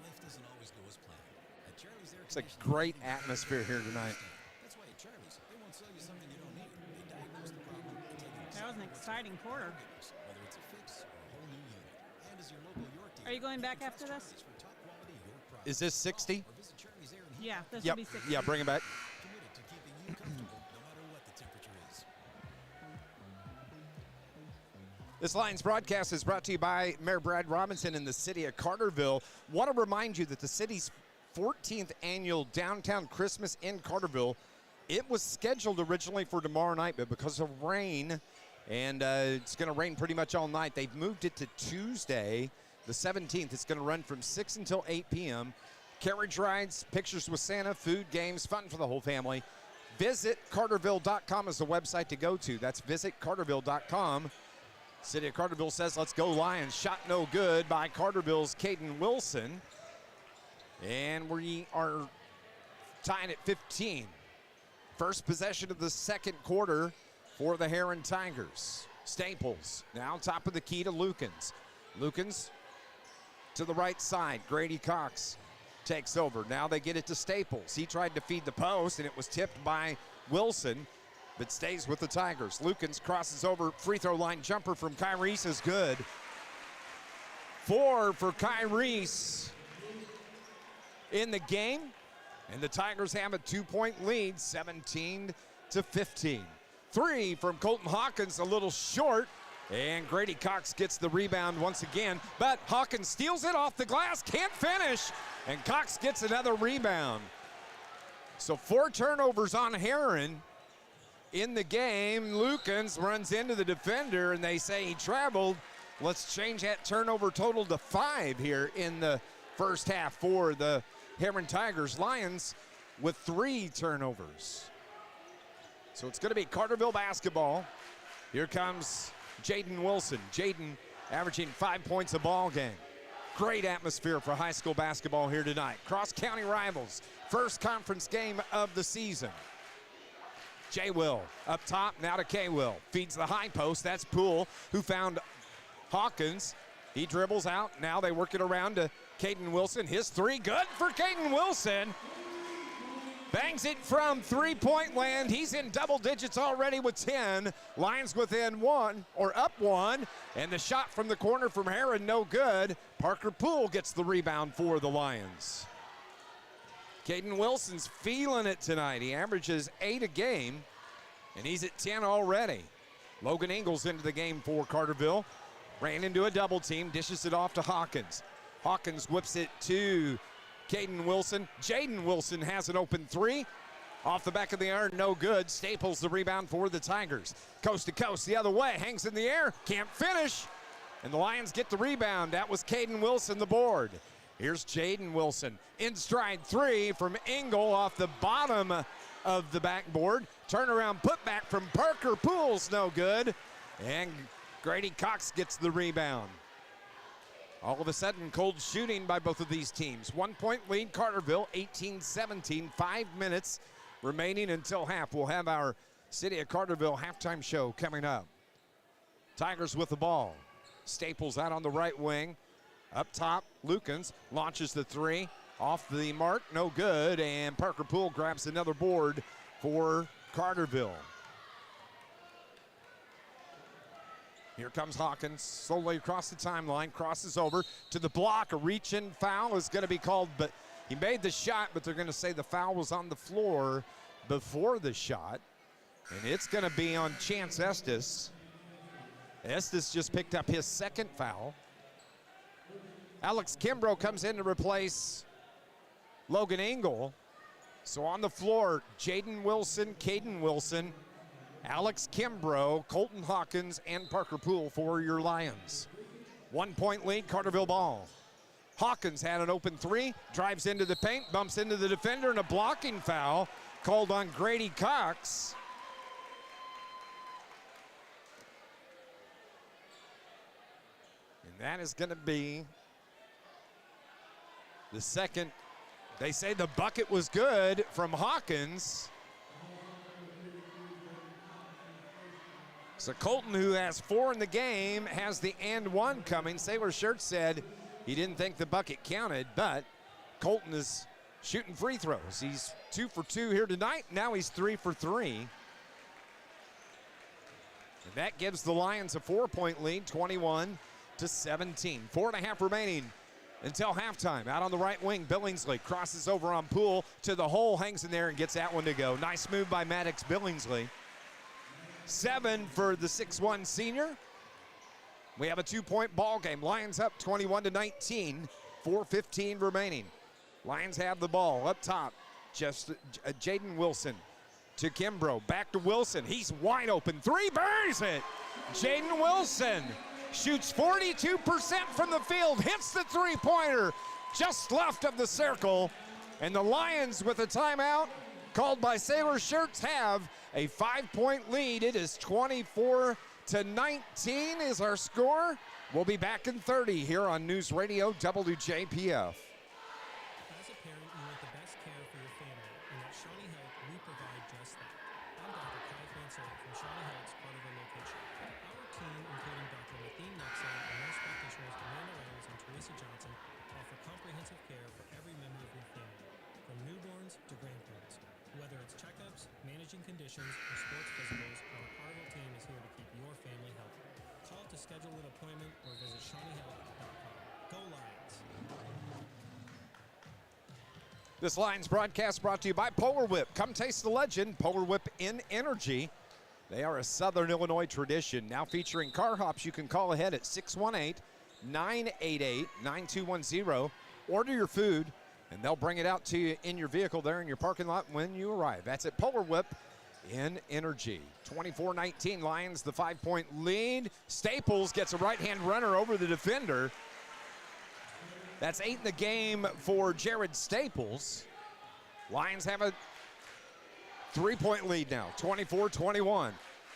Life doesn't always go as planned. At Charlie's Air It's a Conditioning, great we have atmosphere here tonight. That's why at Charlie's, they won't sell you something you don't need. They diagnose the problem and tell you That was an exciting quarter. whether it's a fix or a whole new unit. And as your local York dealer, Are you going back can after trust this? Charlie's for top quality York products. Is this 60? Or visit Charlie's Air and Yeah, this Yep. will be 60. Yeah, bring it back. committed to keeping you comfortable no matter what the temperature is. This Lions broadcast is brought to you by Mayor Brad Robinson in the city of Carterville. Want to remind you that the city's 14th annual Downtown Christmas in Carterville, it was scheduled originally for tomorrow night, but because of rain, and it's going to rain pretty much all night, they've moved it to Tuesday, the 17th. It's going to run from 6 until 8 p.m. Carriage rides, pictures with Santa, food, games, fun for the whole family. Visit Carterville.com is the website to go to. That's visitcarterville.com. City of Carterville says, let's go Lions. Shot no good by Carterville's Caden Wilson. And we are tied at 15. First possession of the second quarter for the Herrin Tigers. Staples now top of the key to Lukens. Lukens to the right side. Grady Cox takes over. Now they get it to Staples. He tried to feed the post, and it was tipped by Wilson, but stays with the Tigers. Lukens crosses over. Free throw line jumper from Kyrese is good. 4 for Kyrese in the game, and the Tigers have a 2-point lead, 17-15. 3 from Colton Hawkins, a little short, and Grady Cox gets the rebound once again, but Hawkins steals it off the glass, can't finish, and Cox gets another rebound. So 4 turnovers on Herrin in the game. Lukens runs into the defender, and they say he traveled. Let's change that turnover total to 5 here in the first half for the Herrin Tigers. Lions with 3 turnovers. So it's going to be Carterville basketball. Here comes Jaden Wilson. Jaden averaging 5 points a ball game. Great atmosphere for high school basketball here tonight. Cross-county rivals. First conference game of the season. J. Will up top, now to K. Will. Feeds the high post. That's Poole, who found Hawkins. He dribbles out. Now they work it around to Caden Wilson. His 3, good for Caden Wilson. Bangs it from three-point land. He's in double digits already with 10. Lions within 1, or up 1. And the shot from the corner from Herrin, no good. Parker Poole gets the rebound for the Lions. Caden Wilson's feeling it tonight. He averages 8 a game, and he's at 10 already. Logan Ingles into the game for Carterville. Ran into a double team, dishes it off to Hawkins. Hawkins whips it to Caden Wilson. Jaden Wilson has an open 3. Off the back of the iron, no good. Staples the rebound for the Tigers. Coast to coast the other way, hangs in the air, can't finish. And the Lions get the rebound. That was Caden Wilson, the board. Here's Jaden Wilson. In stride 3 from Engel off the bottom of the backboard. Turnaround putback from Parker Poole's no good. And Grady Cox gets the rebound. All of a sudden, cold shooting by both of these teams. 1-point lead, Carterville, 18-17. 5 minutes remaining until half. We'll have our City of Carterville halftime show coming up. Tigers with the ball. Staples out on the right wing. Up top, Lukens launches the 3. Off the mark, no good. And Parker Poole grabs another board for Carterville. Here comes Hawkins, slowly across the timeline, crosses over to the block. A reach-in foul is going to be called, but he made the shot, but they're going to say the foul was on the floor before the shot. And it's going to be on Chance Estes. Estes just picked up his 2nd foul. Alex Kimbrough comes in to replace Logan Engel. So on the floor, Jaden Wilson, Caden Wilson, Alex Kimbrough, Colton Hawkins, and Parker Poole for your Lions. 1-point lead, Carterville ball. Hawkins had an open three, drives into the paint, bumps into the defender, and a blocking foul called on Grady Cox. And that is going to be the second. They say the bucket was good from Hawkins. So Colton, who has 4 in the game, has the and one coming. Sailor Shirt said he didn't think the bucket counted, but Colton is shooting free throws. He's 2 for 2 here tonight. Now he's 3 for 3. And that gives the Lions a 4-point lead, 21-17. 4.5 remaining until halftime. Out on the right wing, Billingsley crosses over on Poole to the hole, hangs in there and gets that one to go. Nice move by Maddox Billingsley. 7 for the 6'1 senior. We have a 2-point ball game. Lions up 21-19, 4:15 remaining. Lions have the ball up top. Just Jaden Wilson to Kimbrough, back to Wilson. He's wide open, 3, buries it. Jaden Wilson shoots 42% from the field, hits the 3-pointer just left of the circle. And the Lions, with a timeout called by Sailor Shirts, have a 5-point lead. It is 24-19 is our score. We'll be back in 30 here on News Radio WJPF. As a parent, you want the best care for your family, and at Shawnee Health, we provide just that. I'm Dr. Kai Mansell from Shawnee Health's Carterville location. Our team, including Dr. Mathene Nexon and nurse practitioners Amanda Reynolds and Teresa Johnson, offer comprehensive care for every member of your family, from newborns to grandparents. Whether it's checkups, managing conditions, or sports physicals, our Carterville team is here to keep your family healthy. Call to schedule an appointment or visit ShawneeHealth.com. Go Lions! This Lions broadcast brought to you by Polar Whip. Come taste the legend, Polar Whip in Energy. They are a Southern Illinois tradition. Now featuring car hops, you can call ahead at 618-988-9210. Order your food, and they'll bring it out to you in your vehicle there in your parking lot when you arrive. That's at Polar Whip in Energy. 24-19, Lions the 5-point lead. Staples gets a right-hand runner over the defender. That's 8 in the game for Jared Staples. Lions have a 3-point lead now, 24-21.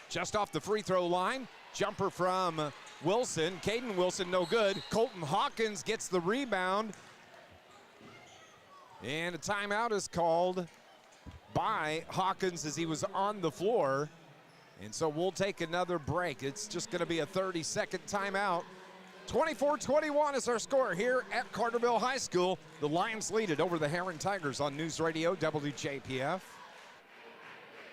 Just off the free throw line, jumper from Wilson. Caden Wilson no good. Colton Hawkins gets the rebound. And a timeout is called by Hawkins as he was on the floor. And so we'll take another break. It's just going to be a 30-second timeout. 24-21 is our score here at Carterville High School. The Lions lead it over the Herrin Tigers on News Radio WJPF.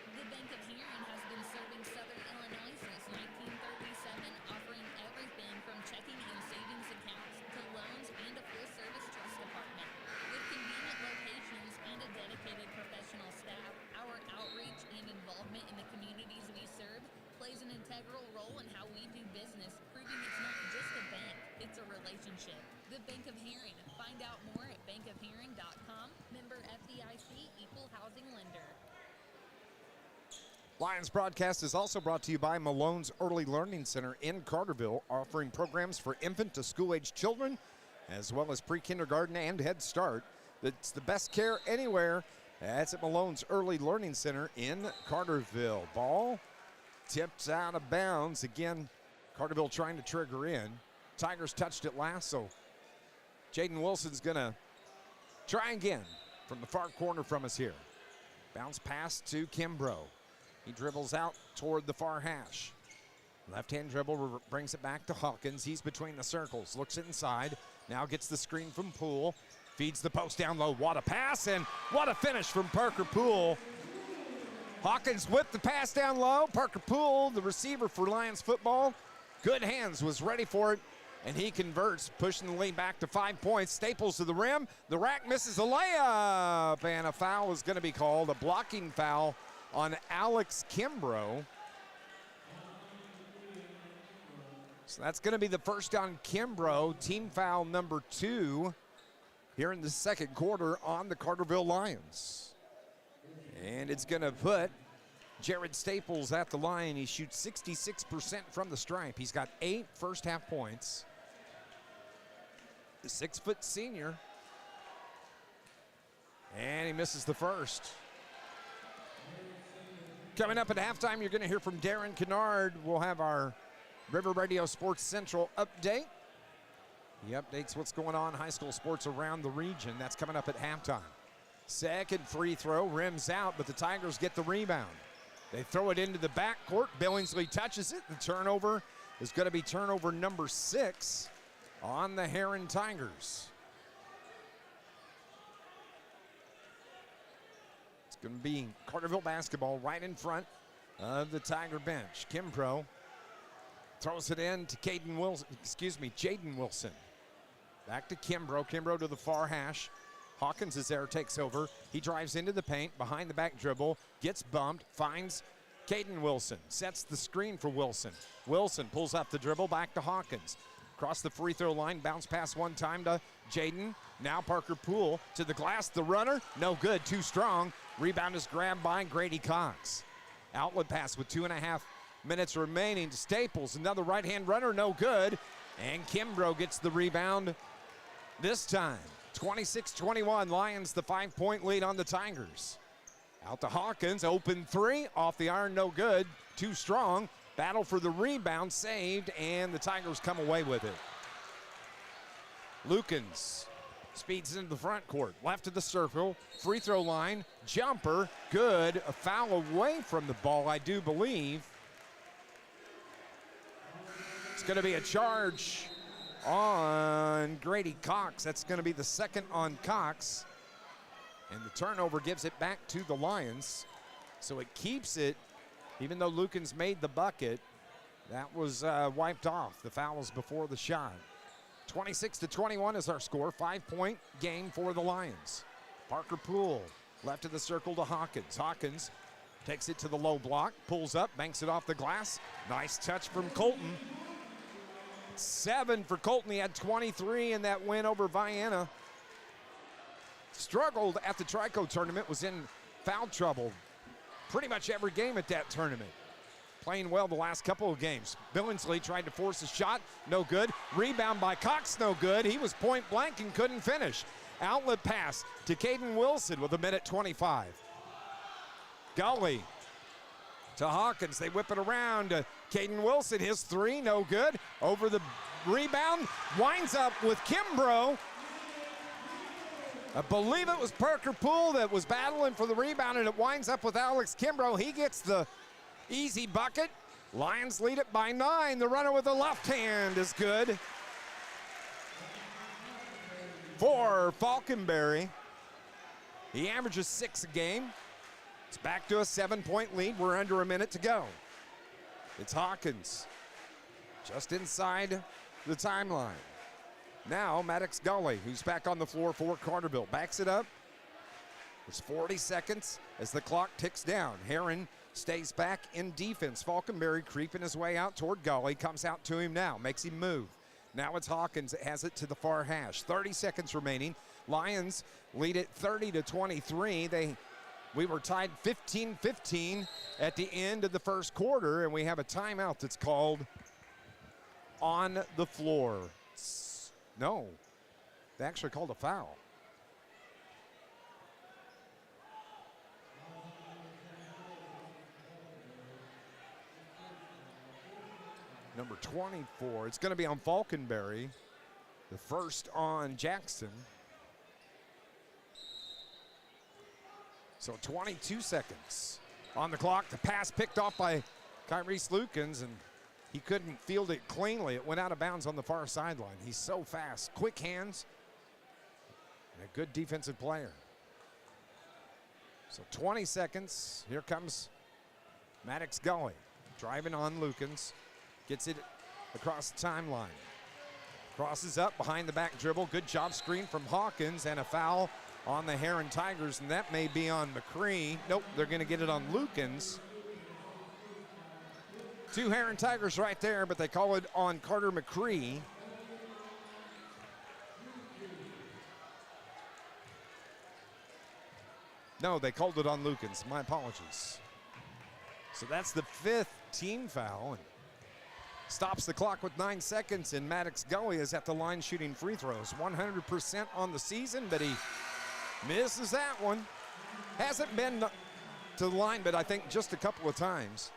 The Bank of Herrin has been serving Southern Illinois since 1937, offering everything from checking and savings accounts to loans and a full-service trust department. With convenient locations and a dedicated professional staff, our outreach and involvement in the communities we serve plays an integral role in how we do business, proving it's not just a bank, it's a relationship. The Bank of Herrin. Find out more at bankofherrin.com. Member FDIC, Equal Housing Lender. Lions broadcast is also brought to you by Malone's Early Learning Center in Carterville, offering programs for infant to school-age children, as well as pre-kindergarten and Head Start. It's the best care anywhere. That's at Malone's Early Learning Center in Carterville. Ball tipped out of bounds. Again, Carterville trying to trigger in. Tigers touched it last, so Jaden Wilson's going to try again from the far corner from us here. Bounce pass to Kimbrough. He dribbles out toward the far hash. Left-hand dribble brings it back to Hawkins. He's between the circles, looks inside, now gets the screen from Poole, feeds the post down low. What a pass, and what a finish from Parker Poole. Hawkins whipped the pass down low. Parker Poole, the receiver for Lions football, good hands, was ready for it, and he converts, pushing the lead back to 5 points. Staples to the rim. The rack misses a layup, and a foul is going to be called, a blocking foul on Alex Kimbrough. So that's going to be the first on Kimbrough, team foul number 2 here in the second quarter on the Carterville Lions. And it's going to put Jared Staples at the line. He shoots 66% from the stripe. He's got 8 first half points. the 6-foot senior. And he misses the first. Coming up at halftime, you're going to hear from Darren Kennard. We'll have our River Radio Sports Central update. He updates what's going on in high school sports around the region. That's coming up at halftime. Second free throw, rims out, but the Tigers get the rebound. They throw it into the backcourt. Billingsley touches it. The turnover is going to be turnover number 6 on the Herrin Tigers. It's going to be Carterville basketball right in front of the Tiger bench. Kimbrough throws it in to Jaden Wilson. Back to Kimbrough. Kimbrough to the far hash. Hawkins is there, takes over. He drives into the paint, behind the back dribble, gets bumped, finds Caden Wilson, sets the screen for Wilson. Wilson pulls up the dribble, back to Hawkins. Across the free throw line, bounce pass one time to Jaden. Now Parker Poole to the glass, the runner, no good, too strong. Rebound is grabbed by Grady Cox. Outlet pass with 2.5 minutes remaining to Staples. Another right-hand runner, no good. And Kimbrough gets the rebound this time. 26-21, Lions the 5-point lead on the Tigers. Out to Hawkins, open three, off the iron, no good, too strong. Battle for the rebound, saved, and the Tigers come away with it. Lukens speeds into the front court, left of the circle, free throw line, jumper, good. A foul away from the ball, I do believe. It's going to be a charge on Grady Cox. That's going to be the second on Cox. And the turnover gives it back to the Lions. So it keeps it, even though Lukens made the bucket, that was wiped off. The foul was before the shot. 26-21 is our score. 5-point game for the Lions. Parker Poole left of the circle to Hawkins. Hawkins takes it to the low block, pulls up, banks it off the glass. Nice touch from Colton. 7 for Colton. He had 23 in that win over Vienna. Struggled at the Trico tournament, was in foul trouble pretty much every game at that tournament. Playing well the last couple of games. Billingsley tried to force a shot, no good. Rebound by Cox, no good. He was point blank and couldn't finish. Outlet pass to Caden Wilson with 1:25. Gully to Hawkins. They whip it around to Caden Wilson. His three, no good. Over the rebound, winds up with Kimbrough. I believe it was Parker Poole that was battling for the rebound, and it winds up with Alex Kimbrough. He gets the easy bucket. Lions lead it by 9. The runner with the left hand is good. For Falconberry, he averages 6 a game. It's back to a 7-point lead. We're under a minute to go. It's Hawkins just inside the timeline. Now Maddox Gully, who's back on the floor for Carterville, backs it up. There's 40 seconds as the clock ticks down. Herrin stays back in defense. Falconberry creeping his way out toward Gully, comes out to him now, makes him move. Now it's Hawkins that has it to the far hash. 30 seconds remaining. Lions lead it 30-23. We were tied 15-15 at the end of the first quarter, and we have a timeout that's called on the floor. No, they actually called a foul. Number 24, it's going to be on Falconberry. The first on Jackson. So 22 seconds on the clock. The pass picked off by Kyrese Lukens, and he couldn't field it cleanly. It went out of bounds on the far sideline. He's so fast, quick hands, and a good defensive player. So 20 seconds. Here comes Maddox Gully, driving on Lukens. Gets it across the timeline. Crosses up behind the back dribble. Good job screen from Hawkins, and a foul on the Herrin Tigers, and that may be on McCree. Nope, they're going to get it on Lukens. 2 Herrin Tigers right there, but they call it on Carter McCree. No, they called it on Lukens. My apologies. So that's the 5th team foul. And stops the clock with 9 seconds, and Maddox Gully is at the line shooting free throws. 100% on the season, but he misses that one. Hasn't been to the line, but I think just a couple of times.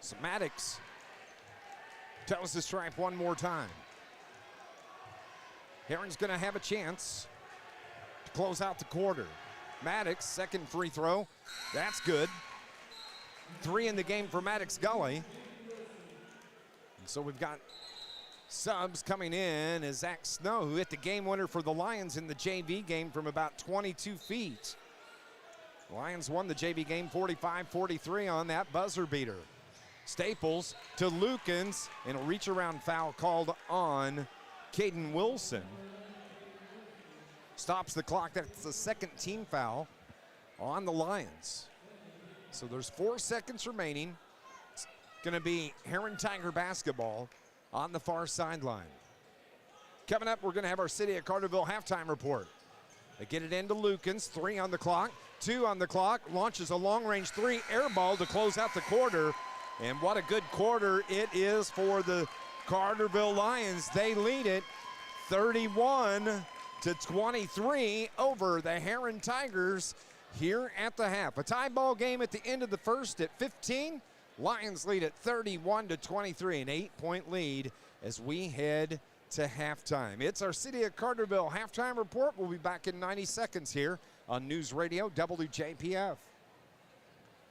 So Maddox tells the stripe one more time. Herrin's going to have a chance to close out the quarter. Maddox, second free throw. That's good. 3 in the game for Maddox Gully. And so we've got subs coming in as Zach Snow, who hit the game winner for the Lions in the JV game from about 22 feet. Lions won the JV game 45-43 on that buzzer beater. Staples to Lukens, and a reach around foul called on Caden Wilson. Stops the clock. That's the second team foul on the Lions. So there's 4 seconds remaining. It's going to be Herrin Tiger basketball on the far sideline. Coming up, we're going to have our City of Carterville halftime report. They get it into Lukens, 3 on the clock, 2 on the clock, launches a long-range 3 air ball to close out the quarter. And what a good quarter it is for the Carterville Lions. They lead it 31-23 over the Herrin Tigers here at the half. A tie ball game at the end of the first at 15. Lions lead at 31-23, an 8-point lead as we head to halftime. It's our City of Carterville halftime report. We'll be back in 90 seconds here on News Radio WJPF.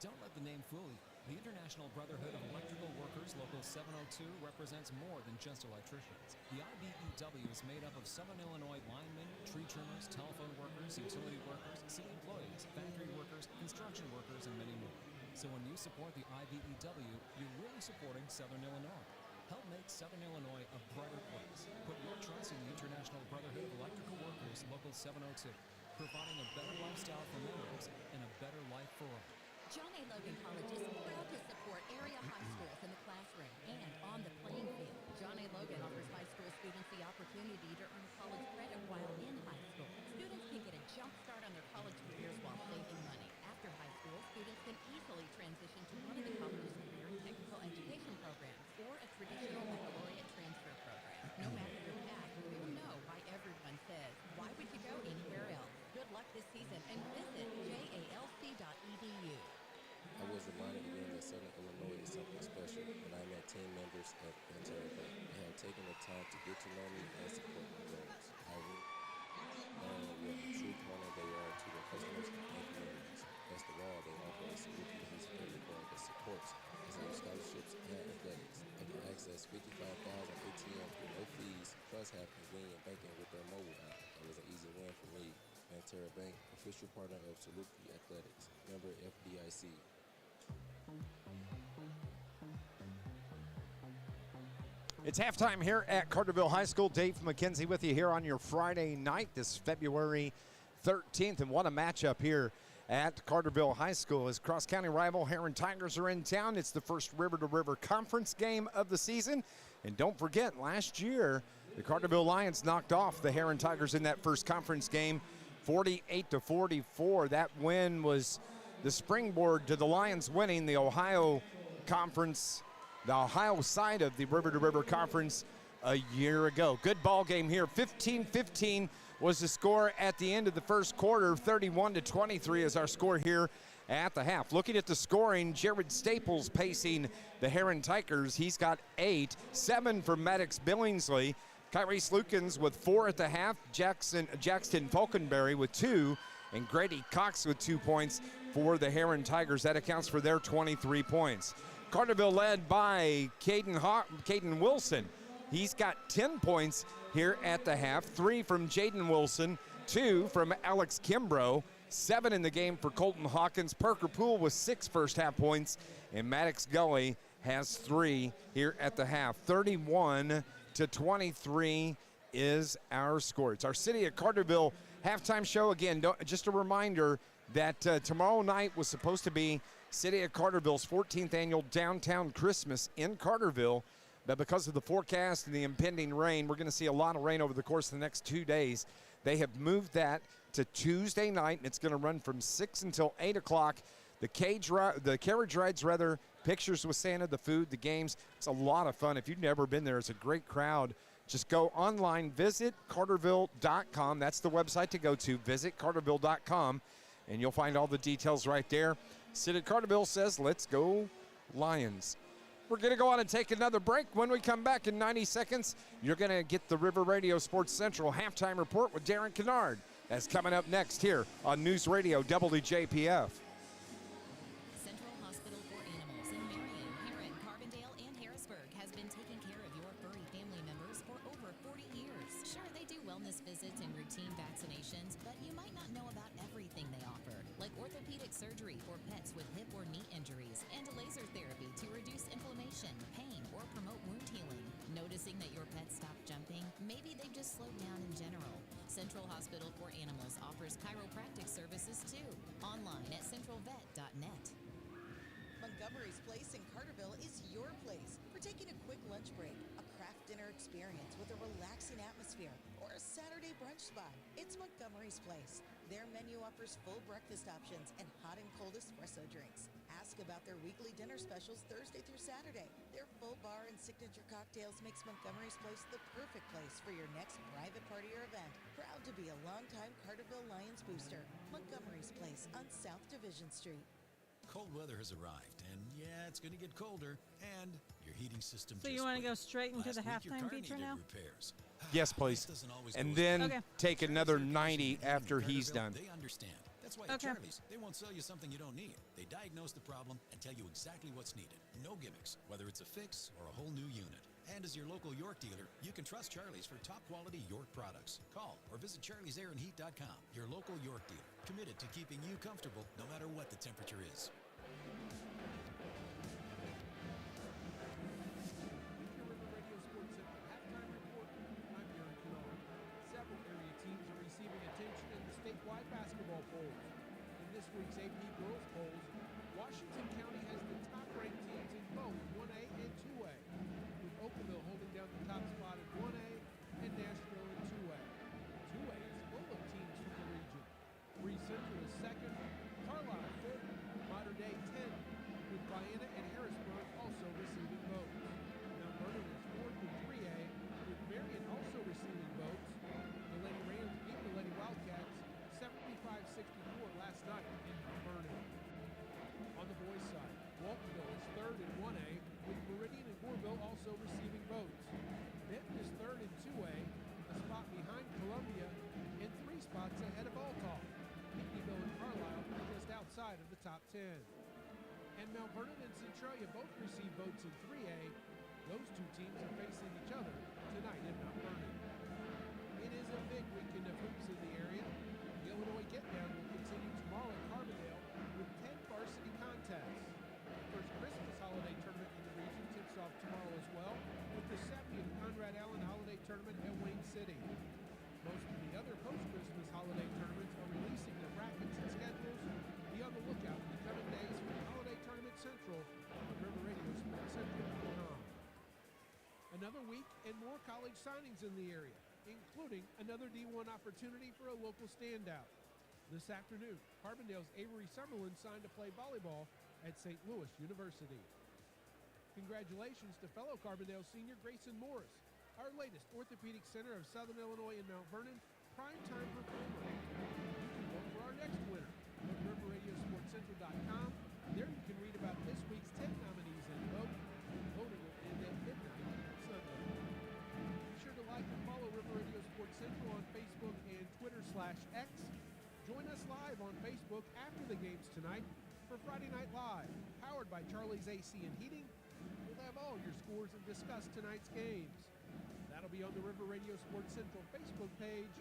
Don't let the name fool you. The International Brotherhood of Electrical Workers Local 702 represents more than just electricians. The IBEW is made up of Southern Illinois linemen, tree trimmers, telephone workers, utility workers, city employees, factory workers, construction workers, and many more. So when you support the IBEW, you're really supporting Southern Illinois. Help make Southern Illinois a brighter place. Put your trust in the International Brotherhood of Electrical Workers Local 702, providing a better lifestyle for members and a better life for all. John A. Logan College is proud to support area high schools in the classroom and on the playing field. John A. Logan offers high school students the opportunity to earn college credit while in high school. Students can get a jump start on their college careers while saving money. After high school, students can easily transition to one of the college's career and technical education programs or a traditional baccalaureate transfer program. No matter your path, you'll know why everyone says, why would you go anywhere else? Good luck this season and visit jalc.edu. I was reminded again that Southern Illinois is something special when I met team members at Carterville. They have taken the time to get to know me and support my goals. I learned what a true partner they are to their customers and communities. Best of all, they offer a solution program that supports SIU scholarships and athletics. I can access 55,000 ATMs with no fees, plus have convenient banking with their mobile app. It was an easy win for me. Banterra Bank, official partner of Saluki Athletics, member FDIC. It's halftime here at Carterville High School. Dave McKenzie with you here on your Friday night, this February 13th. And what a matchup here at Carterville High School as cross-county rival Herrin Tigers are in town. It's the first river-to-river conference game of the season. And don't forget, last year, the Carterville Lions knocked off the Herrin Tigers in that first conference game, 48-44. That win was the springboard to the Lions winning the Ohio Conference, the Ohio side of the river-to-river conference a year ago. Good ball game here. 15-15 was the score at the end of the first quarter. 31-23 is our score here at the half. Looking at the scoring, Jared Staples pacing the Herrin Tigers. He's got 8, 7 from Maddox Billingsley. Kyrese Lukens with 4 at the half. Jackson Falconberry with 2. And Grady Cox with 2 points for the Herrin Tigers. That accounts for their 23 points. Carterville led by Caden Wilson. He's got 10 points here at the half. 3 from Jaden Wilson, 2 from Alex Kimbrough, 7 in the game for Colton Hawkins. Parker Poole with 6 first half points, and Maddox Gully has 3 here at the half. 31-23 is our score. It's our City of Carterville halftime show. Again, just a reminder that tomorrow night was supposed to be City of Carterville's 14th annual Downtown Christmas in Carterville, but because of the forecast and the impending rain, we're going to see a lot of rain over the course of the next 2 days. They have moved that to Tuesday night, and it's going to run from 6 until 8 o'clock. the carriage rides, rather, pictures with Santa, the food, the games. It's a lot of fun. If you've never been there, it's a great crowd. Just go online, visit Carterville.com. That's the website to go to, visit Carterville.com, and you'll find all the details right there. Sid at Carterville says, let's go Lions. We're going to go on and take another break. When we come back in 90 seconds, you're going to get the River Radio Sports Central halftime report with Darren Kennard. That's coming up next here on News Radio WJPF. Central Hospital for Animals in Marion, Herrin, Carbondale, and Harrisburg has been taking care of your furry family members for over 40 years. Sure, they do wellness visits and routine vaccinations, but you might not know about everything they offer, like orthopedic surgery for pets with hip or knee injuries and laser therapy to reduce inflammation, pain, or promote wound healing. Noticing that your pet stopped jumping? Maybe they've just slowed down in general. Central Hospital for Animals offers chiropractic services too. Online at centralvet.net. Montgomery's Place in Carterville is your place for taking a quick lunch break, a craft dinner experience with a relaxing atmosphere, or a Saturday brunch spot. It's Montgomery's Place. Their menu offers full breakfast options and hot and cold espresso drinks. Ask about their weekly dinner specials Thursday through Saturday. Their full bar and signature cocktails makes Montgomery's Place the perfect place for your next private party or event. Proud to be a longtime Carterville Lions booster. Montgomery's Place on South Division Street. Cold weather has arrived, and yeah, it's going to get colder, and your heating system So you want to go straight into the halftime feature now? Yes, please. And then take another 90 after he's done. They understand. That's why at Charlie's, they won't sell you something you don't need. They diagnose the problem and tell you exactly what's needed. No gimmicks, whether it's a fix or a whole new unit. And as your local York dealer, you can trust Charlie's for top-quality York products. Call or visit charliesairandheat.com. Your local York dealer, committed to keeping you comfortable no matter what the temperature is. Statewide basketball polls. In this week's AP Girls polls, Washington County has the top-ranked teams in both 1A and 2A, with Oakville holding down the top spot in 1A and Nashville in 2A. 2A is full of teams from the region. Bree Central is second, Carlisle fifth, Modern Day 10th, with Vienna and Harrisburg also receiving votes. Mount Vernon is fourth in 3A, with Marion also receiving votes. The Lady Rams beat the Lady Wildcats 75-64 last night in Mount Vernon. On the boys' side, Waltonville is third in 1A, with Meridian and Goreville also receiving votes. Benton is third in 2A, a spot behind Columbia, and 3 spots ahead of Althoff. Pinckneyville and Carlisle are just outside of the top 10. And Mount Vernon and Centralia both receive votes in 3A. Those two teams are facing each other tonight in Mount Vernon. It is a big weekend of hoops in the area. The Illinois Get-Down will continue tomorrow at Carbondale with 10 varsity contests. The first Christmas holiday tournament in the region tips off tomorrow as well, with the 70th Conrad Allen Holiday Tournament at Wayne City. Most of the other post-Christmas holiday tournaments are releasing their brackets and schedules. Be on the lookout in the coming days for the Holiday Tournament Central on RiverRadioSportsCentral.com. Another week and more college signings in the area, including another D1 opportunity for a local standout. This afternoon, Carbondale's Avery Summerlin signed to play volleyball at St. Louis University. Congratulations to fellow Carbondale senior Grayson Morris, our latest orthopedic center of Southern Illinois and Mount Vernon, primetime performer. You can vote for our next winner at RiverRadioSportsCentral.com. There you can read about this week's 10 nominees and vote. Voting will end at midnight Sunday. Be sure to like and follow River Radio Sports Central on Facebook and Twitter/X. Join us live on Facebook after the games tonight for Friday Night Live, powered by Charlie's AC and Heating. We'll have all your scores and discuss tonight's games. That'll be on the River Radio Sports Central Facebook page.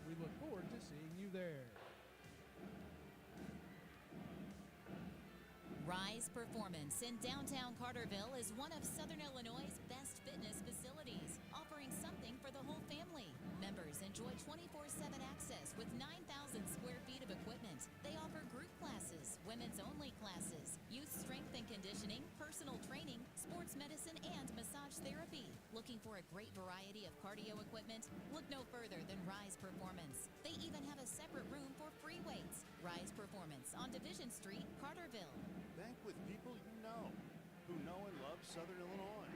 We look forward to seeing you there. Rise Performance in downtown Carterville is one of Southern Illinois' best fitness facilities, offering something for the whole family. Members enjoy 24/7 access with 9,000 square feet of equipment. They offer group classes, women's-only classes, youth strength and conditioning, personal training, sports medicine, and massage therapy. Looking for a great variety of cardio equipment? Look no further than Rise Performance. They even have a separate room for free weights. Rise Performance on Division Street, Carterville. Bank with people you know, who know and love Southern Illinois.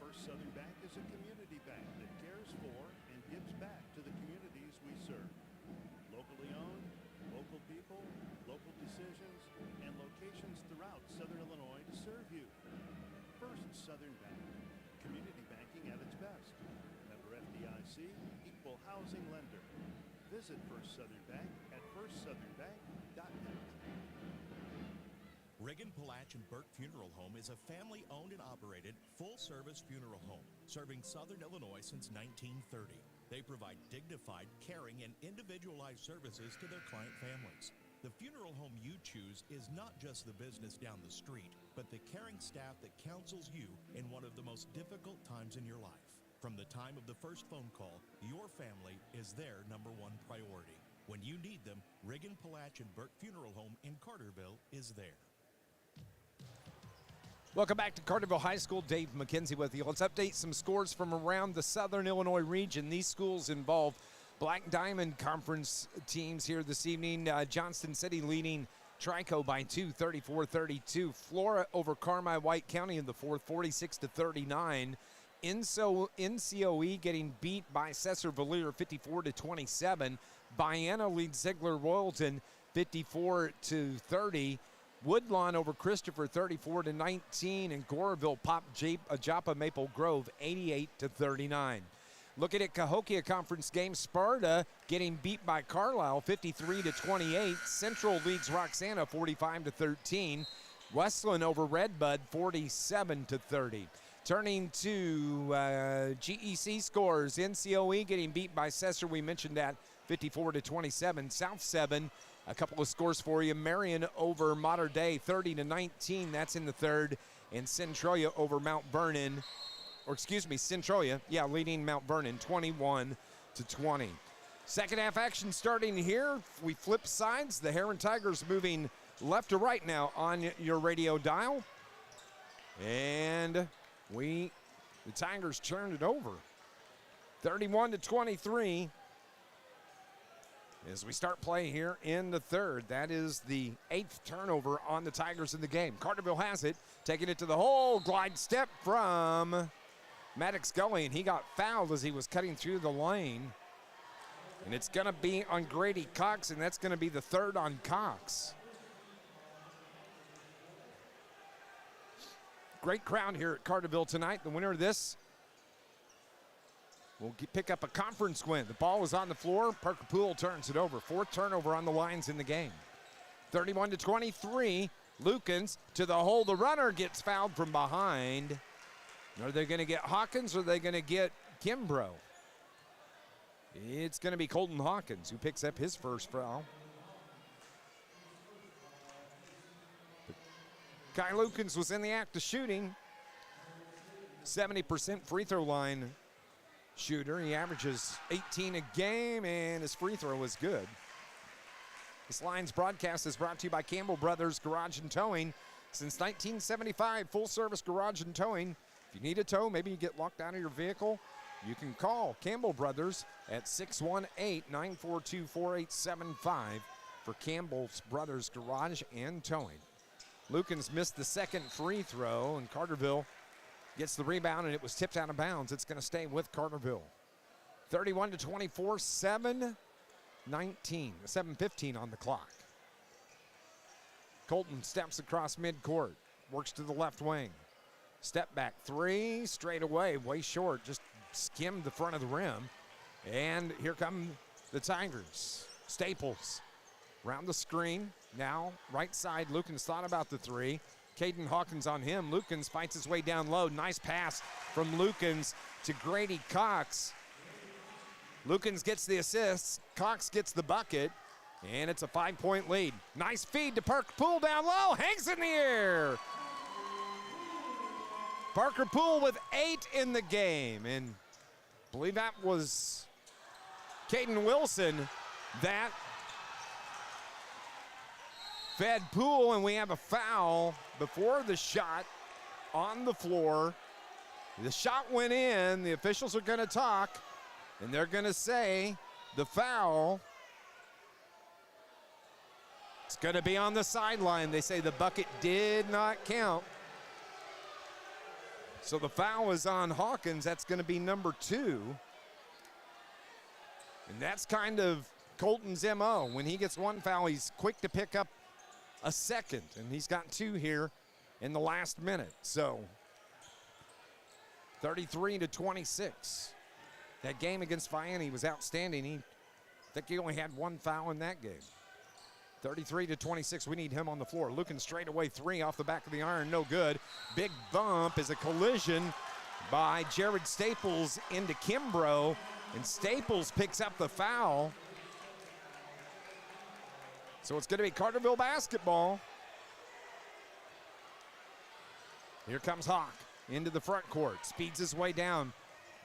First Southern Bank is a community bank that cares for and gives back to the communities we serve. Locally owned, local people, local decisions, and locations throughout Southern Illinois to serve you. First Southern Bank, community banking at its best. Member FDIC, equal housing lender. Visit First Southern Bank at firstsouthernbank.net. Riggin, Palach, and Burke Funeral Home is a family-owned and operated full-service funeral home serving Southern Illinois since 1930. They provide dignified, caring, and individualized services to their client families. The funeral home you choose is not just the business down the street, but the caring staff that counsels you in one of the most difficult times in your life. From the time of the first phone call, your family is their number one priority. When you need them, Riggin, Palach, and Burke Funeral Home in Carterville is there. Welcome back to Carterville High School. Dave McKenzie with you. Let's update some scores from around the Southern Illinois region. These schools involve Black Diamond Conference teams here this evening. Johnston City leading Trico by 2, 34-32. Flora over Carmi White County in the fourth, 46-39. NCOE getting beat by Cesar-Valier, 54-27. Biana leads Ziegler Royalton, 54-30. Woodlawn over Christopher, 34-19, and Goreville popped Joppa Maple Grove, 88-39. Looking at Cahokia Conference games, Sparta getting beat by Carlisle, 53-28. Central leads Roxana, 45-13. Westland over Redbud, 47-30. Turning to GEC scores, NCOE getting beat by Cesar, we mentioned that, 54-27. South 7. A couple of scores for you. Marion over Mater Dei, 30-19. That's in the third. And Centralia over Mount Vernon, Centralia, leading Mount Vernon, 21-20. Second half action starting here. We flip sides. The Herrin Tigers moving left to right now on your radio dial. And the Tigers turned it over. 31-23. As we start play here in the third. That is the 8th turnover on the Tigers in the game. Carterville has it, taking it to the hole. Glide step from Maddox Gully, and he got fouled as he was cutting through the lane. And it's going to be on Grady Cox, and that's going to be the third on Cox. Great crowd here at Carterville tonight. The winner of this will pick up a conference win. The ball is on the floor. Parker Poole turns it over. Fourth turnover on the lines in the game. 31-23. Lukens to the hole. The runner gets fouled from behind. Are they going to get Hawkins or are they going to get Kimbrough? It's going to be Colton Hawkins who picks up his first foul. Kai Lukens was in the act of shooting. 70% free throw line shooter. He averages 18 a game, and his free throw is good. This Lions broadcast is brought to you by Campbell Brothers Garage and Towing. Since 1975, full-service garage and towing. If you need a tow, maybe you get locked out of your vehicle, you can call Campbell Brothers at 618-942-4875 for Campbell's Brothers Garage and Towing. Lukens missed the second free throw, and Carterville gets the rebound, and it was tipped out of bounds. It's going to stay with Carterville. 31-24, 7:15 on the clock. Colton steps across midcourt, works to the left wing. Step back three, straight away, way short, just skimmed the front of the rim. And here come the Tigers. Staples round the screen. Now, right side, Lukens thought about the three. Caden Hawkins on him. Lukens fights his way down low. Nice pass from Lukens to Grady Cox. Lukens gets the assist. Cox gets the bucket. And it's a 5-point lead. Nice feed to Parker Poole down low. Hangs in the air. Parker Poole with 8 in the game. And I believe that was Caden Wilson that fed Poole, and we have a foul before the shot on the floor. The shot went in. The officials are going to talk, and they're going to say the foul It's going to be on the sideline. They say the bucket did not count. So the foul is on Hawkins. That's going to be number 2. And that's kind of Colton's MO. When he gets one foul, he's quick to pick up a second. And he's got 2 here in the last minute. So 33-26. That game against Vianney was outstanding. I think he only had 1 foul in that game. 33-26, we need him on the floor. Lucan straightaway 3 off the back of the iron, no good. Big bump is a collision by Jared Staples into Kimbrough, and Staples picks up the foul. So it's going to be Carterville basketball. Here comes Hawk into the front court, speeds his way down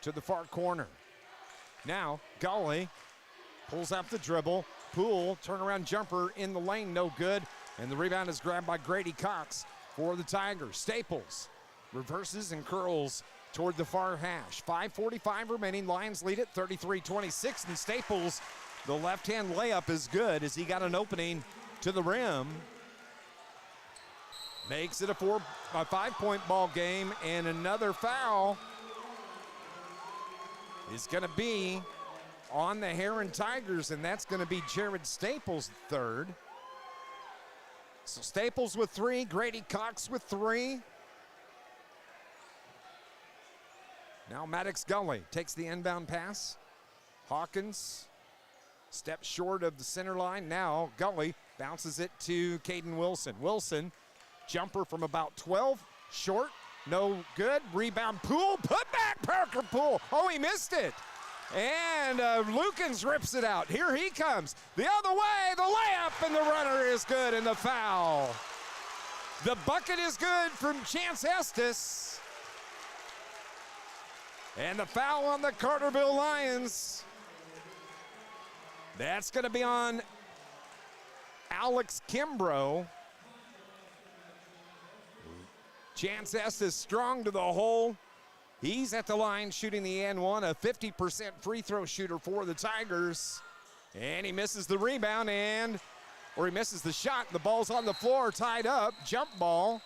to the far corner. Now, Gully pulls up the dribble. Poole, turnaround jumper in the lane, no good. And the rebound is grabbed by Grady Cox for the Tigers. Staples reverses and curls toward the far hash. 5:45 remaining. Lions lead it 33-26. And Staples, the left-hand layup is good as he got an opening to the rim. Makes it a 5-point ball game, and another foul is going to be on the Herrin Tigers, and that's going to be Jared Staples' 3rd. So Staples with 3, Grady Cox with 3. Now Maddox Gully takes the inbound pass. Hawkins steps short of the center line. Now Gully bounces it to Caden Wilson. Wilson, jumper from about 12, short, no good. Rebound Poole, put back Parker Poole. Oh, he missed it. And Lukens rips it out. Here he comes. The other way, the layup, and the runner is good, and the foul. The bucket is good from Chance Estes. And the foul on the Carterville Lions. That's going to be on Alex Kimbrough. Chance Estes strong to the hole. He's at the line shooting the N1, a 50% free throw shooter for the Tigers. And he misses the rebound or he misses the shot. The ball's on the floor, tied up, jump ball.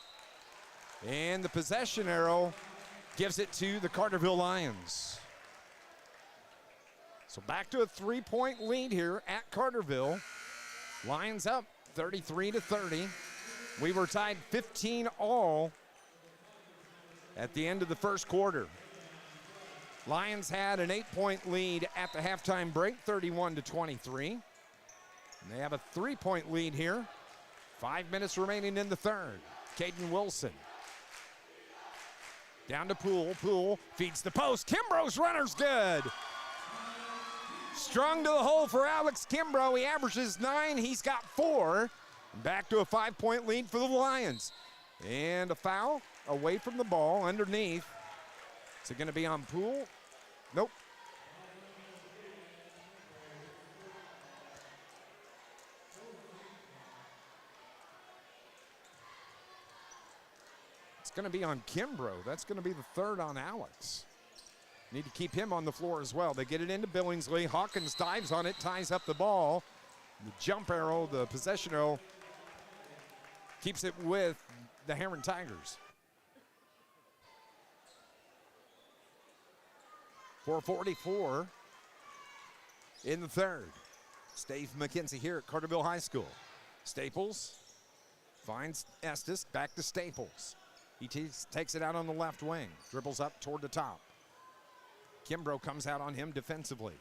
And the possession arrow gives it to the Carterville Lions. So back to a 3-point lead here at Carterville. Lions up 33-30. We were tied 15 all at the end of the first quarter. Lions had an 8-point lead at the halftime break, 31-23. And they have a 3-point lead here. 5 minutes remaining in the 3rd. Caden Wilson. Down to Poole. Poole feeds the post. Kimbrough's runner's good. Strong to the hole for Alex Kimbrough. He averages 9. He's got 4. Back to a 5-point lead for the Lions. And a foul away from the ball underneath. Is it going to be on Poole? Nope. It's going to be on Kimbrough. That's going to be the 3rd on Alex. Need to keep him on the floor as well. They get it into Billingsley. Hawkins dives on it, ties up the ball. The jump arrow, the possession arrow, keeps it with the Herrin Tigers. 4:44 in the 3rd. Dave McKenzie here at Carterville High School. Staples finds Estes, back to Staples. He takes it out on the left wing, dribbles up toward the top. Kimbrough comes out on him defensively.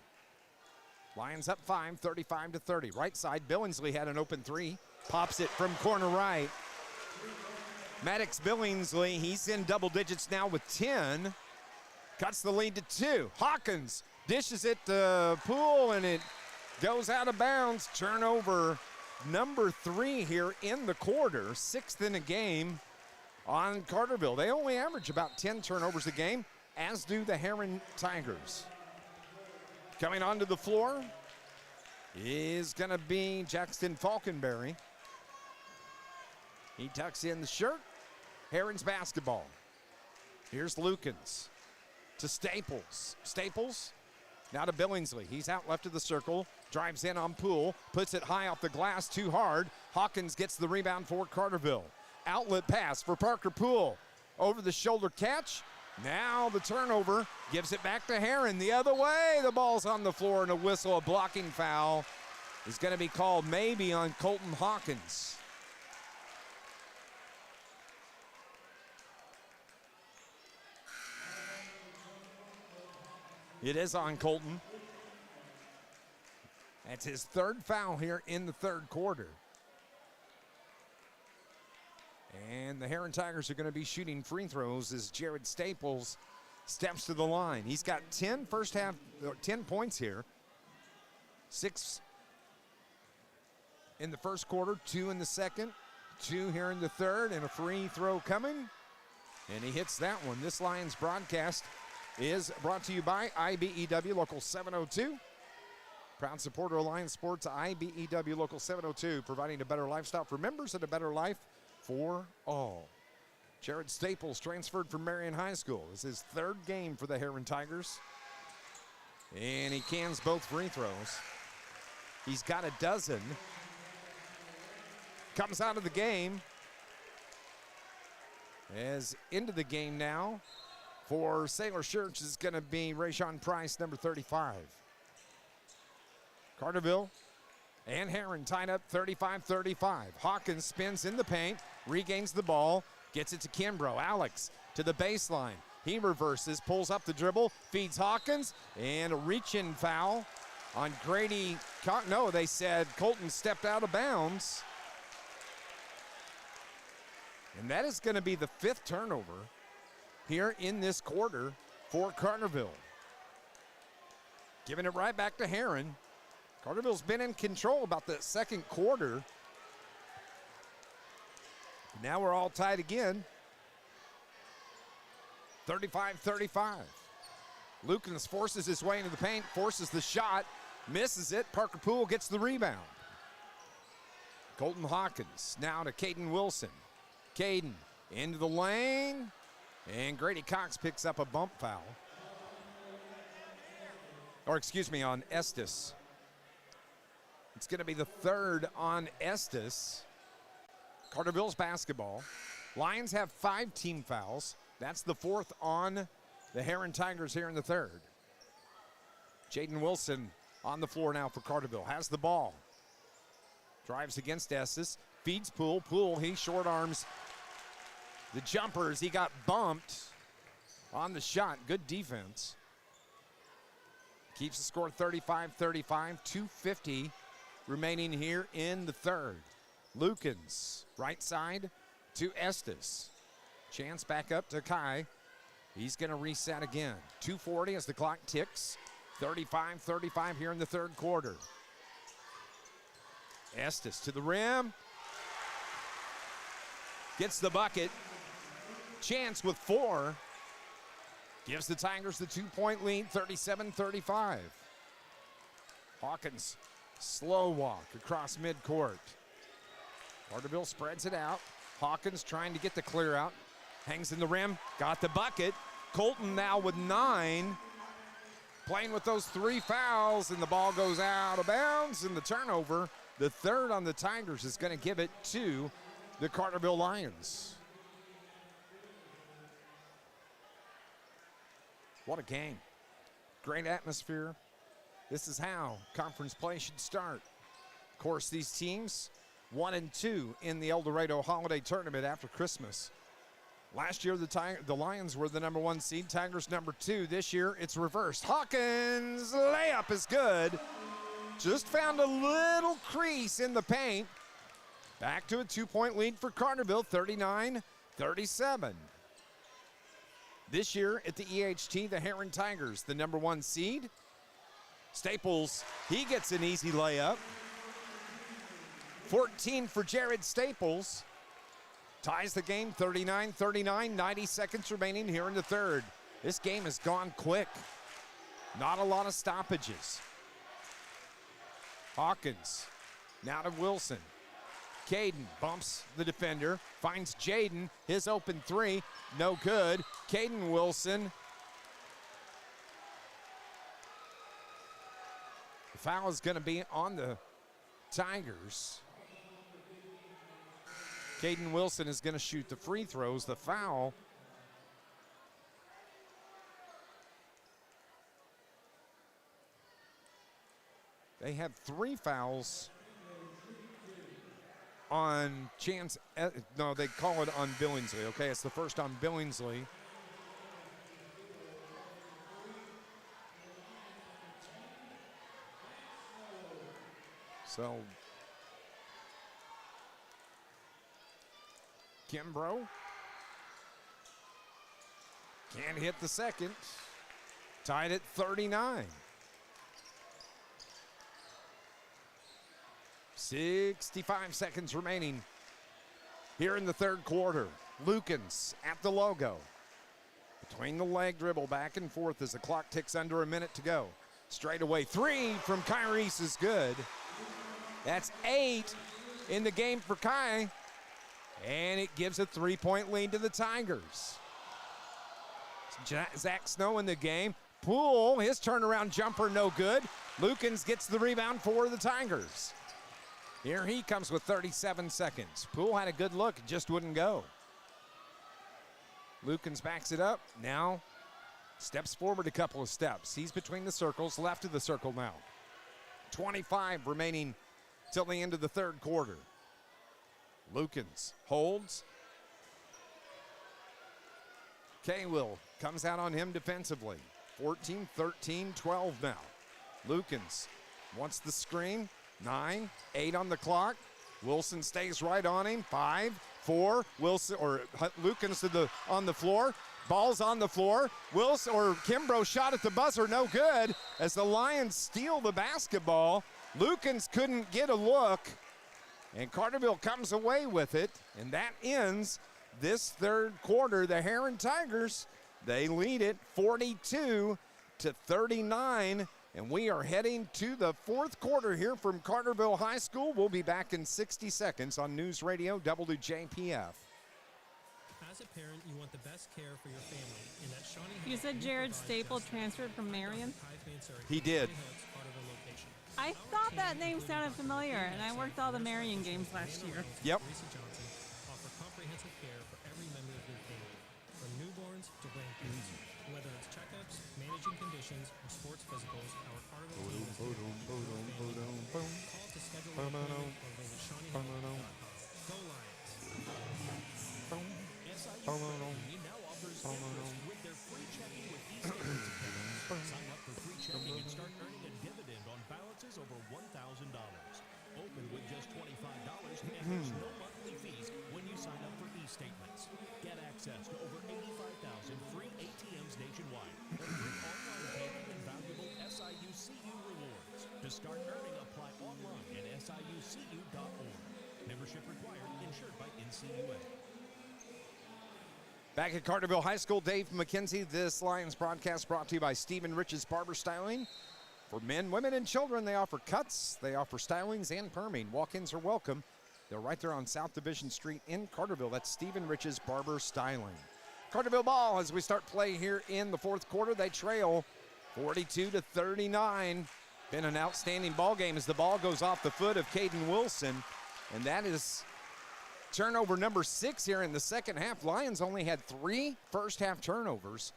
Lions up 5, 35-30. Right side, Billingsley had an open 3. Pops it from corner right. Maddox Billingsley, he's in double digits now with 10. Cuts the lead to 2. Hawkins dishes it to Poole, and it goes out of bounds. Turnover number 3 here in the quarter. 6th in a game on Carterville. They only average about 10 turnovers a game, as do the Herrin Tigers. Coming onto the floor is going to be Jackson Falkenberry. He tucks in the shirt. Herrin's basketball. Here's Lukens to Staples. Staples now to Billingsley. He's out left of the circle. Drives in on Poole. Puts it high off the glass, too hard. Hawkins gets the rebound for Carterville. Outlet pass for Parker Poole. Over the shoulder catch. Now the turnover gives it back to Herrin. The other way, the ball's on the floor, and a whistle, a blocking foul is going to be called maybe on Colton Hawkins. It is on Colton. That's his third foul here in the third quarter. And the Herrin Tigers are going to be shooting free throws as Jared Staples steps to the line. He's got 10 points here. 6 in the first quarter, 2 in the second, 2 here in the third, and a free throw coming. And he hits that one. This Lions broadcast is brought to you by IBEW Local 702. Proud supporter of Lions Sports, IBEW Local 702, providing a better lifestyle for members and a better life for all. Jared Staples transferred from Marion High School. This is his third game for the Herrin Tigers. And he cans both free throws. He's got a dozen. Comes out of the game. As into the game now for Sailor Shirts is going to be Rayshawn Price, number 35. Carterville and Herrin tied up 35-35. Hawkins spins in the paint, regains the ball, gets it to Kimbrough. Alex to the baseline. He reverses, pulls up the dribble, feeds Hawkins, and a reach-in foul on Grady. No, they said Colton stepped out of bounds. And that is going to be the 5th turnover here in this quarter for Carterville. Giving it right back to Herrin. Carterville's been in control about the second quarter. Now we're all tied again. 35-35. Lukens forces his way into the paint, forces the shot, misses it. Parker Poole gets the rebound. Colton Hawkins now to Caden Wilson. Caden into the lane, and Grady Cox picks up a bump foul. Or excuse me, on Estes. It's going to be the 3rd on Estes. Carterville's basketball. Lions have 5 team fouls. That's the 4th on the Herrin Tigers here in the 3rd. Jaden Wilson on the floor now for Carterville. Has the ball. Drives against Estes. Feeds Poole. Poole, he short arms the jumpers. He got bumped on the shot. Good defense. Keeps the score 35-35. 2:50 remaining here in the 3rd. Lukens, right side to Estes. Chance back up to Kai. He's going to reset again. 2:40 as the clock ticks. 35-35 here in the 3rd quarter. Estes to the rim. Gets the bucket. Chance with 4. Gives the Tigers the 2-point lead, 37-35. Hawkins, slow walk across midcourt. Carterville spreads it out. Hawkins trying to get the clear out. Hangs in the rim, got the bucket. Colton now with 9. Playing with those 3 fouls, and the ball goes out of bounds, and the turnover, the 3rd on the Tigers, is going to give it to the Carterville Lions. What a game. Great atmosphere. This is how conference play should start. Of course, these teams 1 and 2 in the El Dorado Holiday Tournament after Christmas. Last year, the Lions were the number 1 seed, Tigers number 2. This year, it's reversed. Hawkins, layup is good. Just found a little crease in the paint. Back to a 2-point lead for Carterville, 39-37. This year at the EHT, the Herrin Tigers, the number 1 seed. Staples, he gets an easy layup. 14 for Jared Staples. Ties the game 39-39, 90 seconds remaining here in the 3rd. This game has gone quick. Not a lot of stoppages. Hawkins, now to Wilson. Caden bumps the defender, finds Jaden, his open 3, no good. Caden Wilson. The foul is going to be on the Tigers. Caden Wilson is going to shoot the free throws. The foul. They had 3 fouls on Chance. No, they call it on Billingsley. Okay, it's the first on Billingsley. So, Kimbrough can't hit the second. Tied at 39. 65 seconds remaining here in the third quarter. Lukens at the logo. Between the leg dribble back and forth as the clock ticks under a minute to go. Straight away 3 from Kai Reese is good. That's 8 in the game for Kai. And it gives a 3-point lead to the Tigers. Zach Snow in the game. Poole, his turnaround jumper no good. Lukens gets the rebound for the Tigers. Here he comes with 37 seconds. Poole had a good look, just wouldn't go. Lukens backs it up. Now steps forward a couple of steps. He's between the circles, left of the circle now. 25 remaining till the end of the third quarter. Lukens holds. K-Will comes out on him defensively. 14, 13, 12 now. Lukens wants the screen. 9, 8 on the clock. Wilson stays right on him. 5, 4. Wilson or Lukens on the floor. Ball's on the floor. Wilson or Kimbrough shot at the buzzer, no good. As the Lions steal the basketball, Lukens couldn't get a look, and Carterville comes away with it, and that ends this third quarter. The Herrin Tigers, they lead it 42-39. And we are heading to the fourth quarter here from Carterville High School. We'll be back in 60 seconds on News Radio WJPF. As a parent, you want the best care for your family. And at Shawnee You said Jared Staple transferred from Marion? He did. I thought that name sounded familiar, and I worked all the Marion games last year. Yep. Offer comprehensive care for every member of your family, from newborns to grandkids. Whether it's checkups, managing conditions, or sports physicals, our Carterville team is here to help your family. Call to schedule an appointment or visit ShawneeHealth.com. Go Lions! SIU now offers interest with their free checking with e-statements account. Sign up for free checking and start earning a dividend on balances over $1,000. Open with just $25 and there's no monthly fees when you sign up for e-statements. Get access to over 85,000 free ATMs nationwide, and free online banking and valuable SIU-CU rewards. To start earning, apply online at SIUCU.org. Membership required, insured by NCUA. Back at Carterville High School, Dave McKenzie. This Lions broadcast brought to you by Stephen Rich's Barber Styling. For men, women, and children, they offer cuts, they offer stylings, and perming. Walk-ins are welcome. They're right there on South Division Street in Carterville. That's Stephen Rich's Barber Styling. Carterville ball as we start play here in the fourth quarter. They trail 42-39. Been an outstanding ball game as the ball goes off the foot of Caden Wilson. And that is turnover number 6 here in the second half. Lions only had 3 first half turnovers,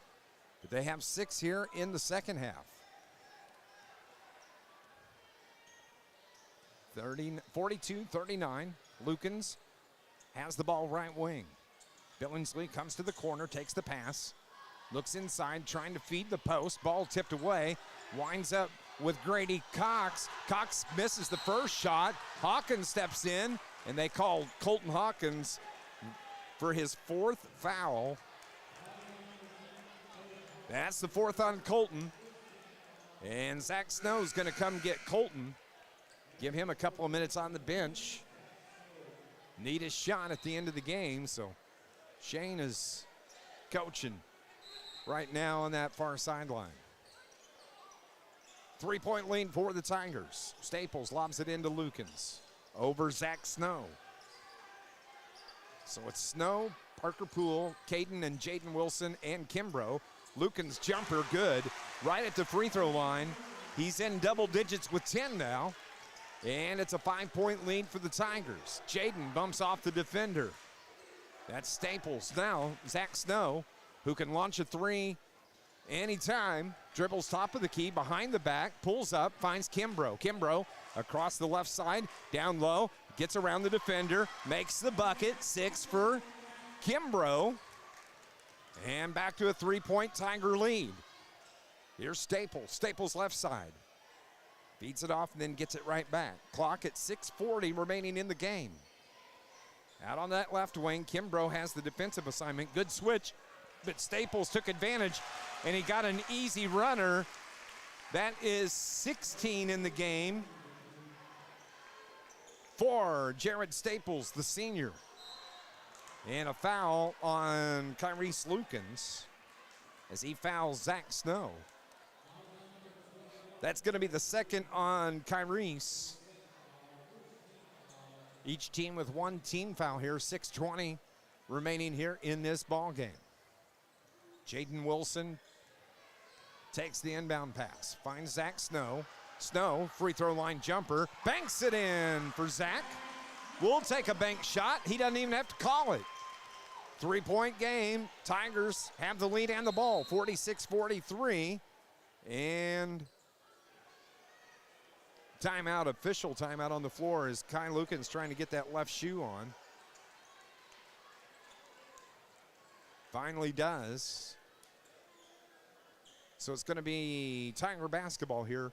but they have 6 here in the second half. 42-39. Lukens has the ball right wing. Billingsley comes to the corner, takes the pass, looks inside, trying to feed the post. Ball tipped away, winds up with Grady Cox. Cox misses the first shot. Hawkins steps in, and they call Colton Hawkins for his 4th foul. That's the 4th on Colton. And Zach Snow's going to come get Colton. Give him a couple of minutes on the bench. Need a shot at the end of the game, so Shane is coaching right now on that far sideline. 3-point lead for the Tigers. Staples lobs it into Lukens. Over Zach Snow. So it's Snow, Parker Poole, Caden and Jaden Wilson, and Kimbrough. Lukens jumper good. Right at the free throw line. He's in double digits with 10 now. And it's a 5-point lead for the Tigers. Jaden bumps off the defender. That's Staples now, Zach Snow, who can launch a three anytime. Dribbles top of the key, behind the back, pulls up, finds Kimbrough. Kimbrough across the left side, down low, gets around the defender, makes the bucket. 6 for Kimbrough. And back to a 3-point Tiger lead. Here's Staples. Staples left side. Feeds it off and then gets it right back. Clock at 6:40 remaining in the game. Out on that left wing, Kimbrough has the defensive assignment. Good switch, but Staples took advantage, and he got an easy runner. That is 16 in the game for Jared Staples, the senior. And a foul on Kyrese Lukens as he fouls Zach Snow. That's going to be the second on Kyrese. Each team with one team foul here. 6:20 remaining here in this ball game. Jaden Wilson takes the inbound pass, finds Zach Snow. Snow, free throw line jumper, banks it in for Zach. We'll take a bank shot. He doesn't even have to call it. 3-point game. Tigers have the lead and the ball, 46-43. And timeout, official timeout on the floor as Kai Lukens trying to get that left shoe on. Finally does. So it's going to be Tiger basketball here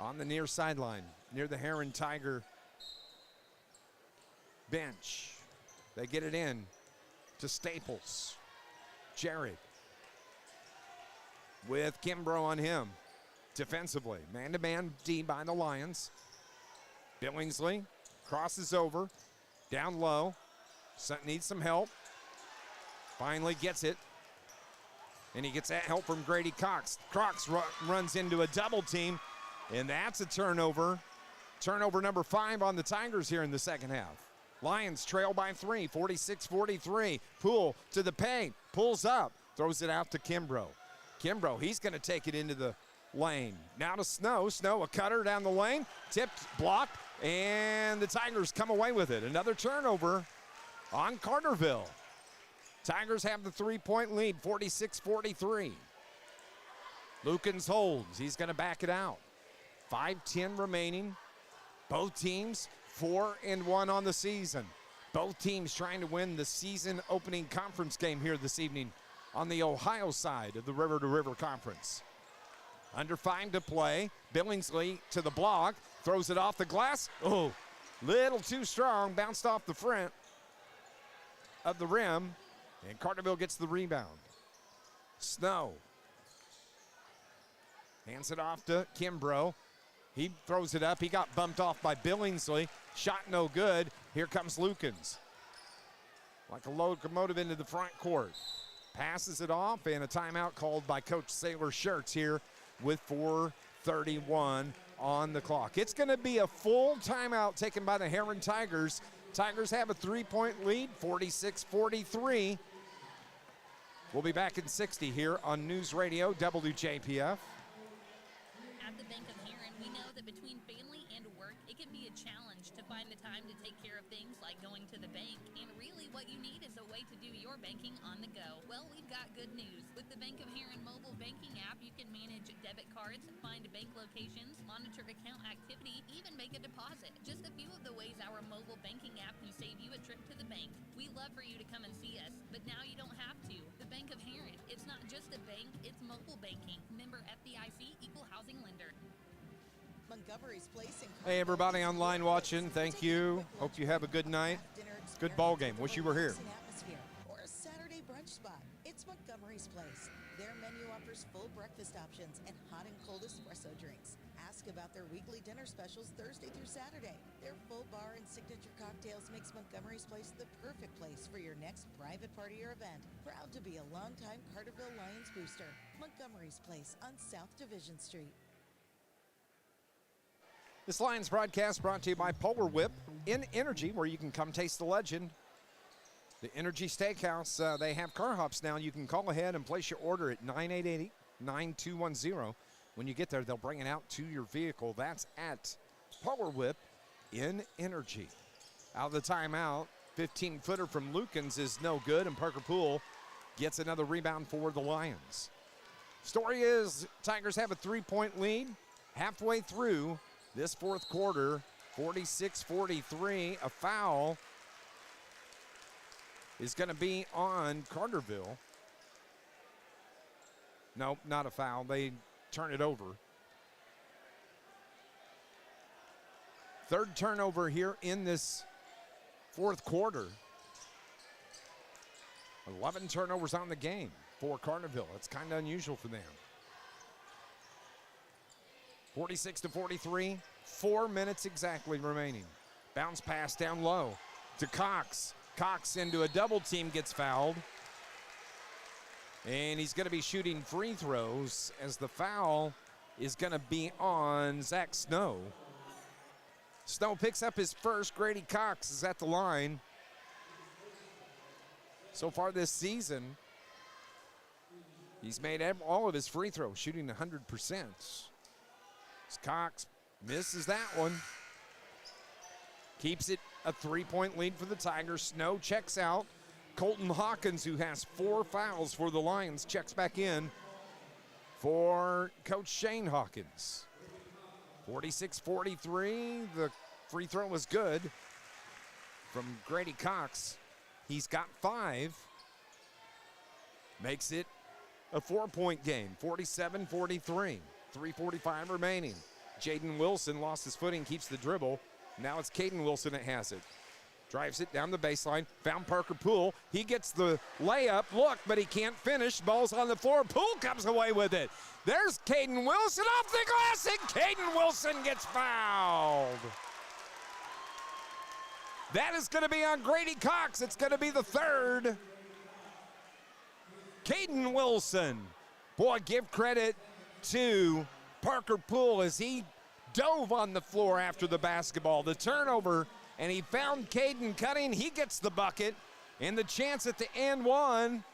on the near sideline, near the Herrin Tiger bench. They get it in to Staples. Jared with Kimbrough on him. Defensively, man-to-man D by the Lions. Billingsley crosses over, down low, needs some help. Finally gets it, and he gets that help from Grady Cox. Cox runs into a double team, and that's a turnover. Turnover number 5 on the Tigers here in the second half. Lions trail by 3, 46-43. Poole to the paint, pulls up, throws it out to Kimbrough. Kimbrough, he's going to take it into the lane. Now to Snow. Snow, a cutter down the lane, tipped, blocked, and the Tigers come away with it. Another turnover on Carterville. Tigers have the 3-point lead, 46-43. Lukens holds. He's going to back it out. 5:10 remaining. Both teams 4-1 on the season. Both teams trying to win the season opening conference game here this evening on the Ohio side of the River to River Conference. Under 5 to play. Billingsley to the block. Throws it off the glass. Oh, little too strong. Bounced off the front of the rim. And Carterville gets the rebound. Snow hands it off to Kimbrough. He throws it up. He got bumped off by Billingsley. Shot no good. Here comes Lukens. Like a locomotive into the front court. Passes it off, and a timeout called by Coach Sailor Shirts here with 4:31 on the clock. It's going to be a full timeout taken by the Herrin Tigers. Tigers have a 3-point lead, 46-43. We'll be back in 60 here on News Radio WJPF. At the Bank of Herrin, we know that between family and work, it can be a challenge to find the time to take care of things like going to the bank. And really what you need is a way to do your banking on the go. Well, we've got good news. With the Bank of Herrin mobile banking app, you can manage debit cards, find bank locations, monitor account activity, even make a deposit. Just a few of the ways our mobile banking app can save you a trip to the bank. We love for you to come and see us, but now you don't have to. The Bank of Herrin, it's not just a bank, it's mobile banking. Member FDIC, equal housing lender. Montgomery's Place in Hey, everybody online watching, thank you. Hope you have a good night. Good ball game. Wish you were here. Or a Saturday brunch spot. It's Montgomery's Place. Their menu offers full breakfast options and hot and cold espresso drinks. Ask about their weekly dinner specials Thursday through Saturday. Their full bar and signature cocktails makes Montgomery's Place the perfect place for your next private party or event. Proud to be a longtime Carterville Lions booster. Montgomery's Place on South Division Street. This Lions broadcast brought to you by Polar Whip in Energy, where you can come taste the legend. The Energy Steakhouse, they have car hops now. You can call ahead and place your order at 988-9210. When you get there, they'll bring it out to your vehicle. That's at power whip in energy. Out of the timeout, 15-footer from Lukens is no good, and Parker Poole gets another rebound for the Lions. Story is Tigers have a 3-point lead halfway through this fourth quarter, 46-43. A foul is going to be on Carterville. No, not a foul. They turn it over. Third turnover here in this fourth quarter. 11 turnovers on the game for Carterville. It's kind of unusual for them. 46-43, 4 minutes exactly remaining. Bounce pass down low to Cox. Cox into a double team, gets fouled. And he's going to be shooting free throws as the foul is going to be on Zach Snow. Snow picks up his first. Grady Cox is at the line. So far this season, he's made all of his free throws, shooting 100%. Cox misses that one. Keeps it a 3-point lead for the Tigers. Snow checks out. Colton Hawkins, who has 4 fouls for the Lions, checks back in for Coach Shane Hawkins. 46-43, the free throw was good from Grady Cox. He's got 5. Makes it a 4-point game, 47-43. 3:45 remaining. Jaden Wilson lost his footing, keeps the dribble. Now it's Caden Wilson that has it. Drives it down the baseline, found Parker Poole. He gets the layup, look, but he can't finish. Ball's on the floor, Poole comes away with it. There's Caden Wilson off the glass, and Caden Wilson gets fouled. That is going to be on Grady Cox. It's going to be the third. Caden Wilson. Boy, give credit to Parker Poole as he dove on the floor after the basketball. The turnover, and he found Caden cutting. He gets the bucket, and the chance at the and one.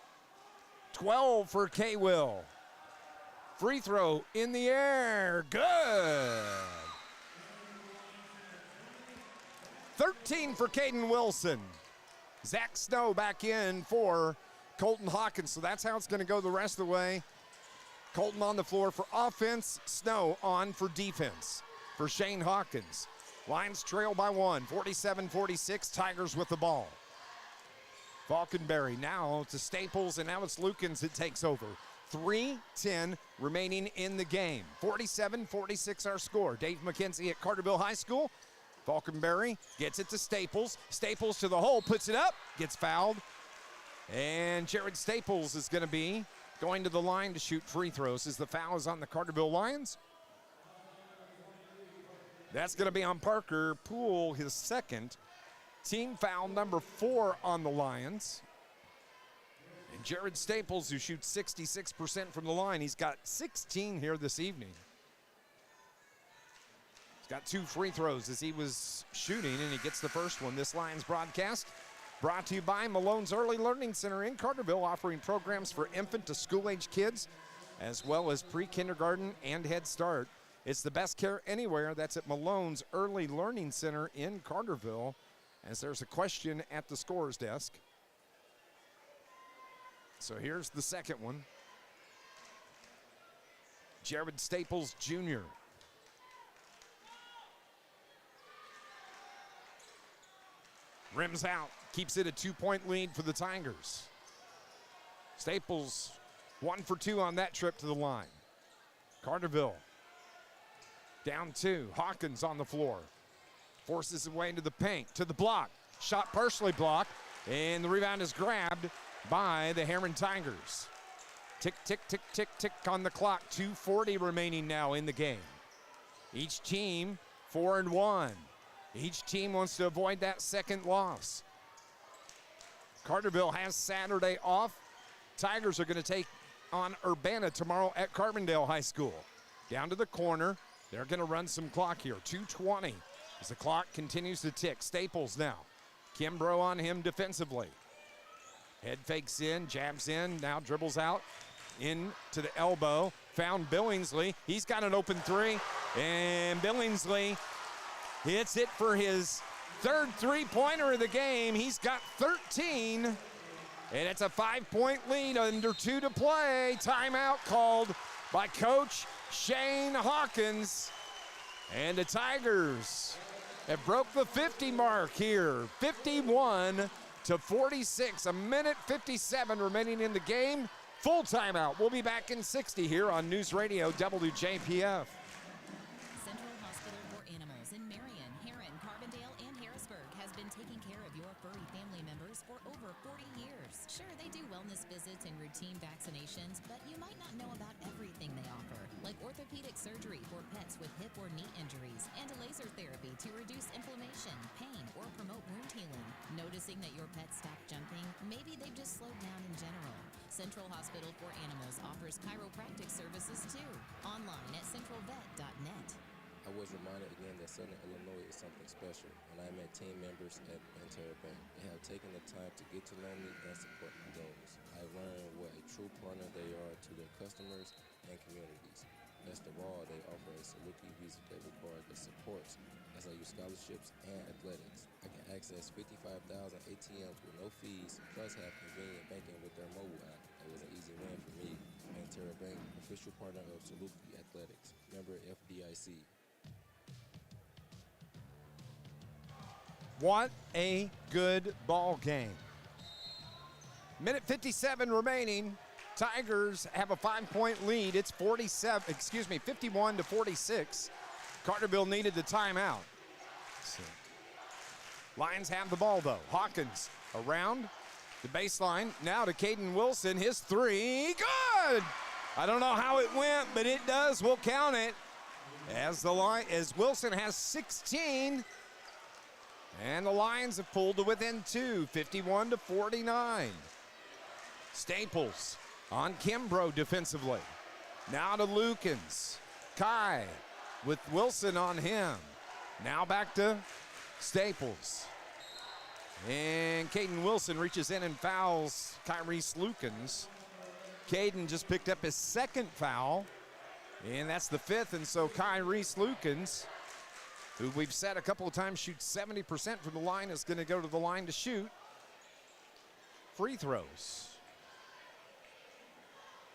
12 for K-Will. Free throw in the air. Good. 13 for Caden Wilson. Zach Snow back in for Colton Hawkins. So that's how it's going to go the rest of the way. Colton on the floor for offense. Snow on for defense for Shane Hawkins. Lions trail by 1, 47-46. Tigers with the ball. Falconberry now to Staples, and now it's Lukens that takes over. 3:10 remaining in the game. 47-46 our score. Dave McKenzie at Carterville High School. Falconberry gets it to Staples. Staples to the hole, puts it up, gets fouled. And Jared Staples is going to be going to the line to shoot free throws as the foul is on the Carterville Lions. That's going to be on Parker Poole, his second. Team foul number 4 on the Lions. And Jared Staples, who shoots 66% from the line, he's got 16 here this evening. He's got 2 free throws as he was shooting, and he gets the first one. This Lions broadcast brought to you by Malone's Early Learning Center in Carterville, offering programs for infant to school-age kids, as well as pre-kindergarten and Head Start. It's the best care anywhere. That's at Malone's Early Learning Center in Carterville, as there's a question at the scorer's desk. So here's the second one. Jared Staples Jr. Rims out, keeps it a 2-point lead for the Tigers. Staples 1 for 2 on that trip to the line. Carterville down 2. Hawkins on the floor. Forces his way into the paint, to the block. Shot partially blocked, and the rebound is grabbed by the Herrin Tigers. Tick, tick, tick, tick, tick on the clock. 2:40 remaining now in the game. Each team 4-1. Each team wants to avoid that second loss. Carterville has Saturday off. Tigers are going to take on Urbana tomorrow at Carbondale High School. Down to the corner. They're going to run some clock here. 2:20 as the clock continues to tick. Staples now. Kimbrough on him defensively. Head fakes in, jabs in, now dribbles out. In to the elbow. Found Billingsley. He's got an open 3. And Billingsley hits it for his third three-pointer of the game. He's got 13, and it's a 5-point lead, under 2 to play. Timeout called by Coach Shane Hawkins. And the Tigers have broke the 50 mark here, 51-46. A minute 57 remaining in the game. Full timeout. We'll be back in 60 here on News Radio WJPF. Central Hospital for Animals in Marion, Herrin, Carbondale, and Harrisburg has been taking care of your furry family members for over 40 years. Sure, they do wellness visits and routine vaccinations, but you might not know about everything they offer, like orthopedic surgery for pets with hip or knee injuries, and laser therapy to reduce inflammation, pain, or promote wound healing. Noticing that your pet stopped jumping? Maybe they've just slowed down in general. Central Hospital for Animals offers chiropractic services too. Online at centralvet.net. I was reminded again that Southern Illinois is something special when I met team members at Banterra Bank. They have taken the time to get to know me and support my goals. I've learned what a true partner they are to their customers and communities. Best of all, they offer a Saluki Visa debit card that supports SIU scholarships and athletics. I can access 55,000 ATMs with no fees, plus have convenient banking with their mobile app. It was an easy win for me. Banterra Bank, official partner of Saluki Athletics, member FDIC. What a good ball game. Minute 57 remaining. Tigers have a 5-point lead. It's 51-46. Carterville needed the timeout. Lions have the ball though. Hawkins around the baseline. Now to Caden Wilson. His three. Good! I don't know how it went, but it does. We'll count it. As Wilson has 16. And the Lions have pulled to within 2, 51-49. Staples on Kimbrough defensively. Now to Lukens. Kai with Wilson on him. Now back to Staples. And Caden Wilson reaches in and fouls Kyrese Lukens. Caden just picked up his second foul, and that's the 5th, and so Kyrese Lukens, who we've said a couple of times shoots 70% from the line, is going to go to the line to shoot free throws.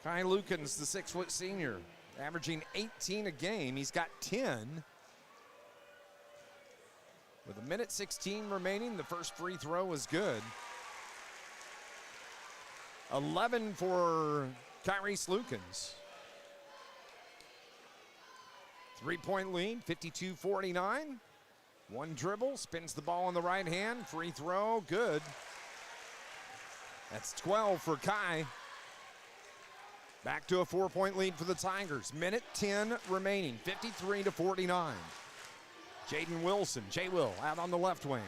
Kai Lukens, the 6-foot senior, averaging 18 a game. He's got 10. With a minute 16 remaining, the first free throw is good. 11 for Kyrese Lukens. 3-point lead, 52-49. One dribble, spins the ball on the right hand. Free throw, good. That's 12 for Kai. Back to a 4-point lead for the Tigers. Minute 10 remaining, 53-49. Jaden Wilson, J-Will out on the left wing.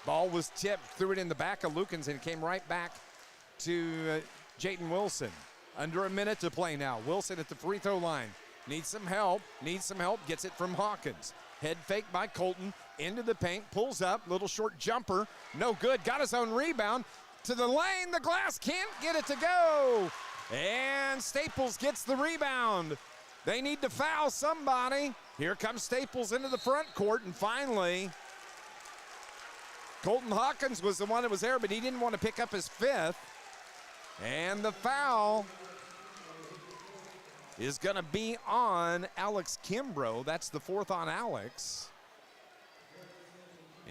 Ball was tipped, threw it in the back of Lukens, and it came right back to Jaden Wilson. Under a minute to play now. Wilson at the free throw line. Needs some help, gets it from Hawkins. Head fake by Colton, into the paint, pulls up, little short jumper, no good, got his own rebound. To the lane, the glass can't get it to go. And Staples gets the rebound. They need to foul somebody. Here comes Staples into the front court, and finally, Colton Hawkins was the one that was there, but he didn't want to pick up his 5th. And the foul is going to be on Alex Kimbrough. That's the 4th on Alex.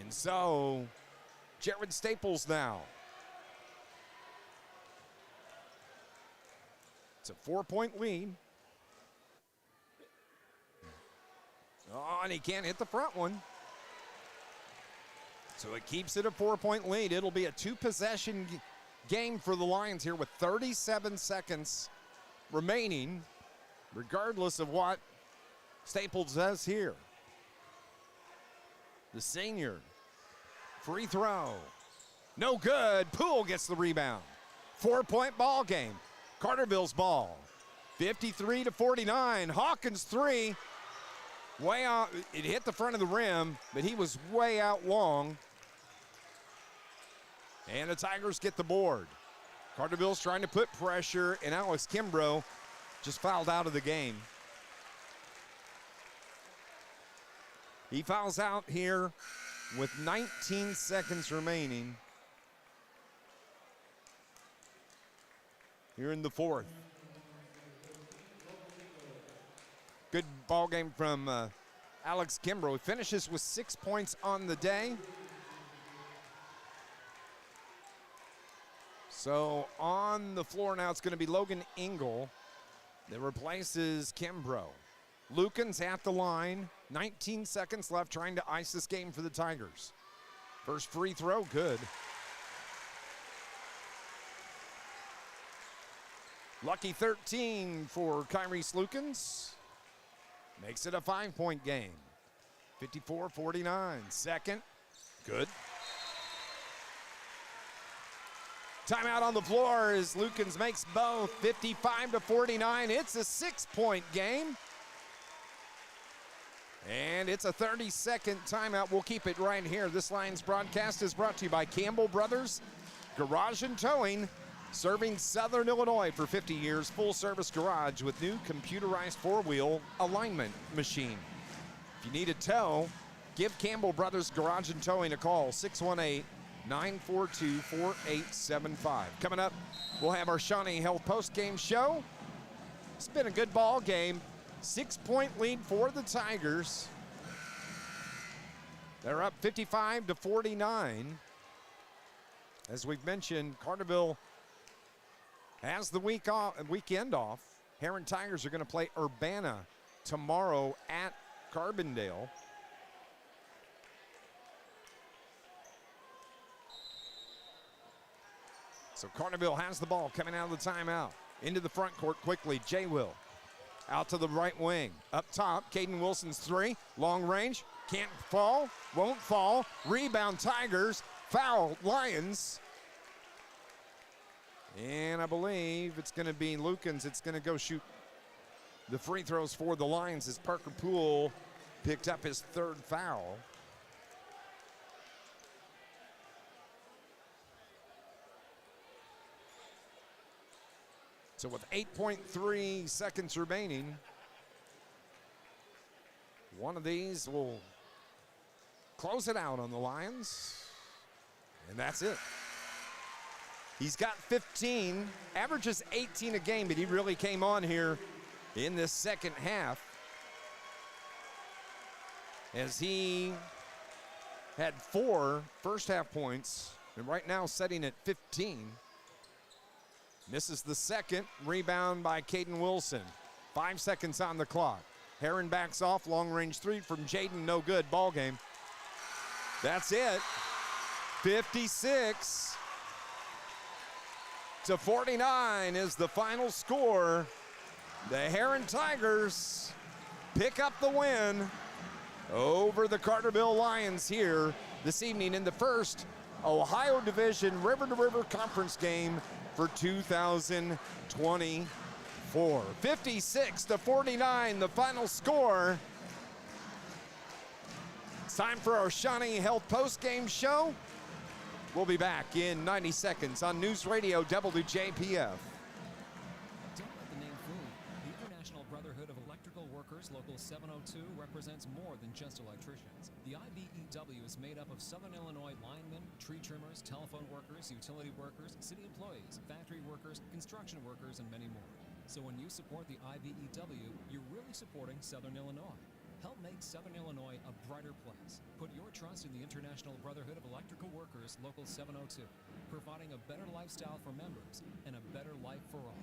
And so, Jared Staples now. It's a 4-point lead. Oh, and he can't hit the front one. So it keeps it a 4-point lead. It'll be a 2-possession game for the Lions here with 37 seconds remaining, regardless of what Staples does here. The senior, free throw, no good. Poole gets the rebound. 4-point ball game. Carterville's ball, 53-49. Hawkins 3, way out. It hit the front of the rim, but he was way out long. And the Tigers get the board. Carterville's trying to put pressure, and Alex Kimbrough just fouled out of the game. He fouls out here with 19 seconds remaining here in the fourth. Good ball game from Alex Kimbrough. He finishes with 6 points on the day. So on the floor now, it's going to be Logan Engel that replaces Kimbrough. Lukens at the line. 19 seconds left, trying to ice this game for the Tigers. First free throw, good. Lucky 13 for Kyrese Lukens. Makes it a 5-point game. 54-49. Second, good. Timeout on the floor as Lukens makes both. 55-49. It's a 6-point game. And it's a 30-second timeout. We'll keep it right here. This Lions broadcast is brought to you by Campbell Brothers Garage and Towing, serving Southern Illinois for 50 years. Full-service garage with new computerized four-wheel alignment machine. If you need a tow, give Campbell Brothers Garage and Towing a call, 618-942-4875. Coming up, we'll have our Shawnee Health postgame show. It's been a good ball game. 6-point lead for the Tigers. They're up 55-49. As we've mentioned, Carterville has the weekend off. Herrin Tigers are going to play Urbana tomorrow at Carbondale. So Carterville has the ball coming out of the timeout. Into the front court quickly, Jay Will. Out to the right wing. Up top, Caden Wilson's three. Long range. Can't fall. Won't fall. Rebound Tigers. Foul Lions. And I believe it's going to be Lukens. It's going to go shoot the free throws for the Lions as Parker Poole picked up his third foul. So with 8.3 seconds remaining, one of these will close it out on the Lions, and that's it. He's got 15, averages 18 a game, but he really came on here in this second half as he had 4 first half points, and right now setting at 15. Misses the second. Rebound by Caden Wilson. 5 seconds on the clock. Herrin backs off. Long range three from Jaden. No good. Ball game. That's it. 56-49 is the final score. The Herrin Tigers pick up the win over the Carterville Lions here this evening in the first Ohio Division river-to-river conference game for 2024. 56-49, the final score. It's time for our Shawnee Health postgame show. We'll be back in 90 seconds on News Radio WJPF. Don't let the name fool you. The International Brotherhood of Electrical Workers, Local 702, represents more than just electricians. The IBEW is made up of Southern Illinois linemen, tree trimmers, telephone workers, utility workers, city employees, factory workers, construction workers, and many more. So when you support the IBEW, you're really supporting Southern Illinois. Help make Southern Illinois a brighter place. Put your trust in the International Brotherhood of Electrical Workers, Local 702, providing a better lifestyle for members and a better life for all.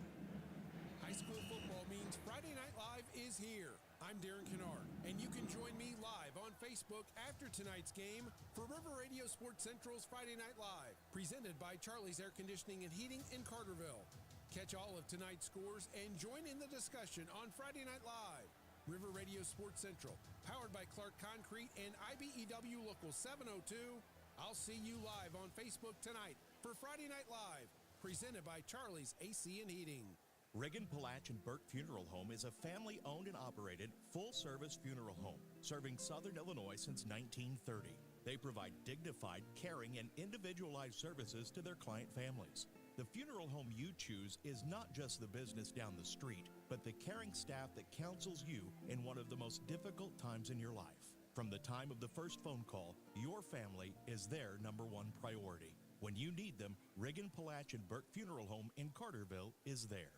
High school football means Friday Night Live is here. I'm Darren Kennard, and you can join me live on Facebook after tonight's game for River Radio Sports Central's Friday Night Live, presented by Charlie's Air Conditioning and Heating in Carterville. Catch all of tonight's scores and join in the discussion on Friday Night Live. River Radio Sports Central, powered by Clark Concrete and IBEW Local 702. I'll see you live on Facebook tonight for Friday Night Live, presented by Charlie's AC and Heating. Riggin, Palach, and Burke Funeral Home is a family-owned and operated full-service funeral home serving Southern Illinois since 1930. They provide dignified, caring, and individualized services to their client families. The funeral home you choose is not just the business down the street, but the caring staff that counsels you in one of the most difficult times in your life. From the time of the first phone call, your family is their number one priority. When you need them, Riggin, Palach, and Burke Funeral Home in Carterville is there.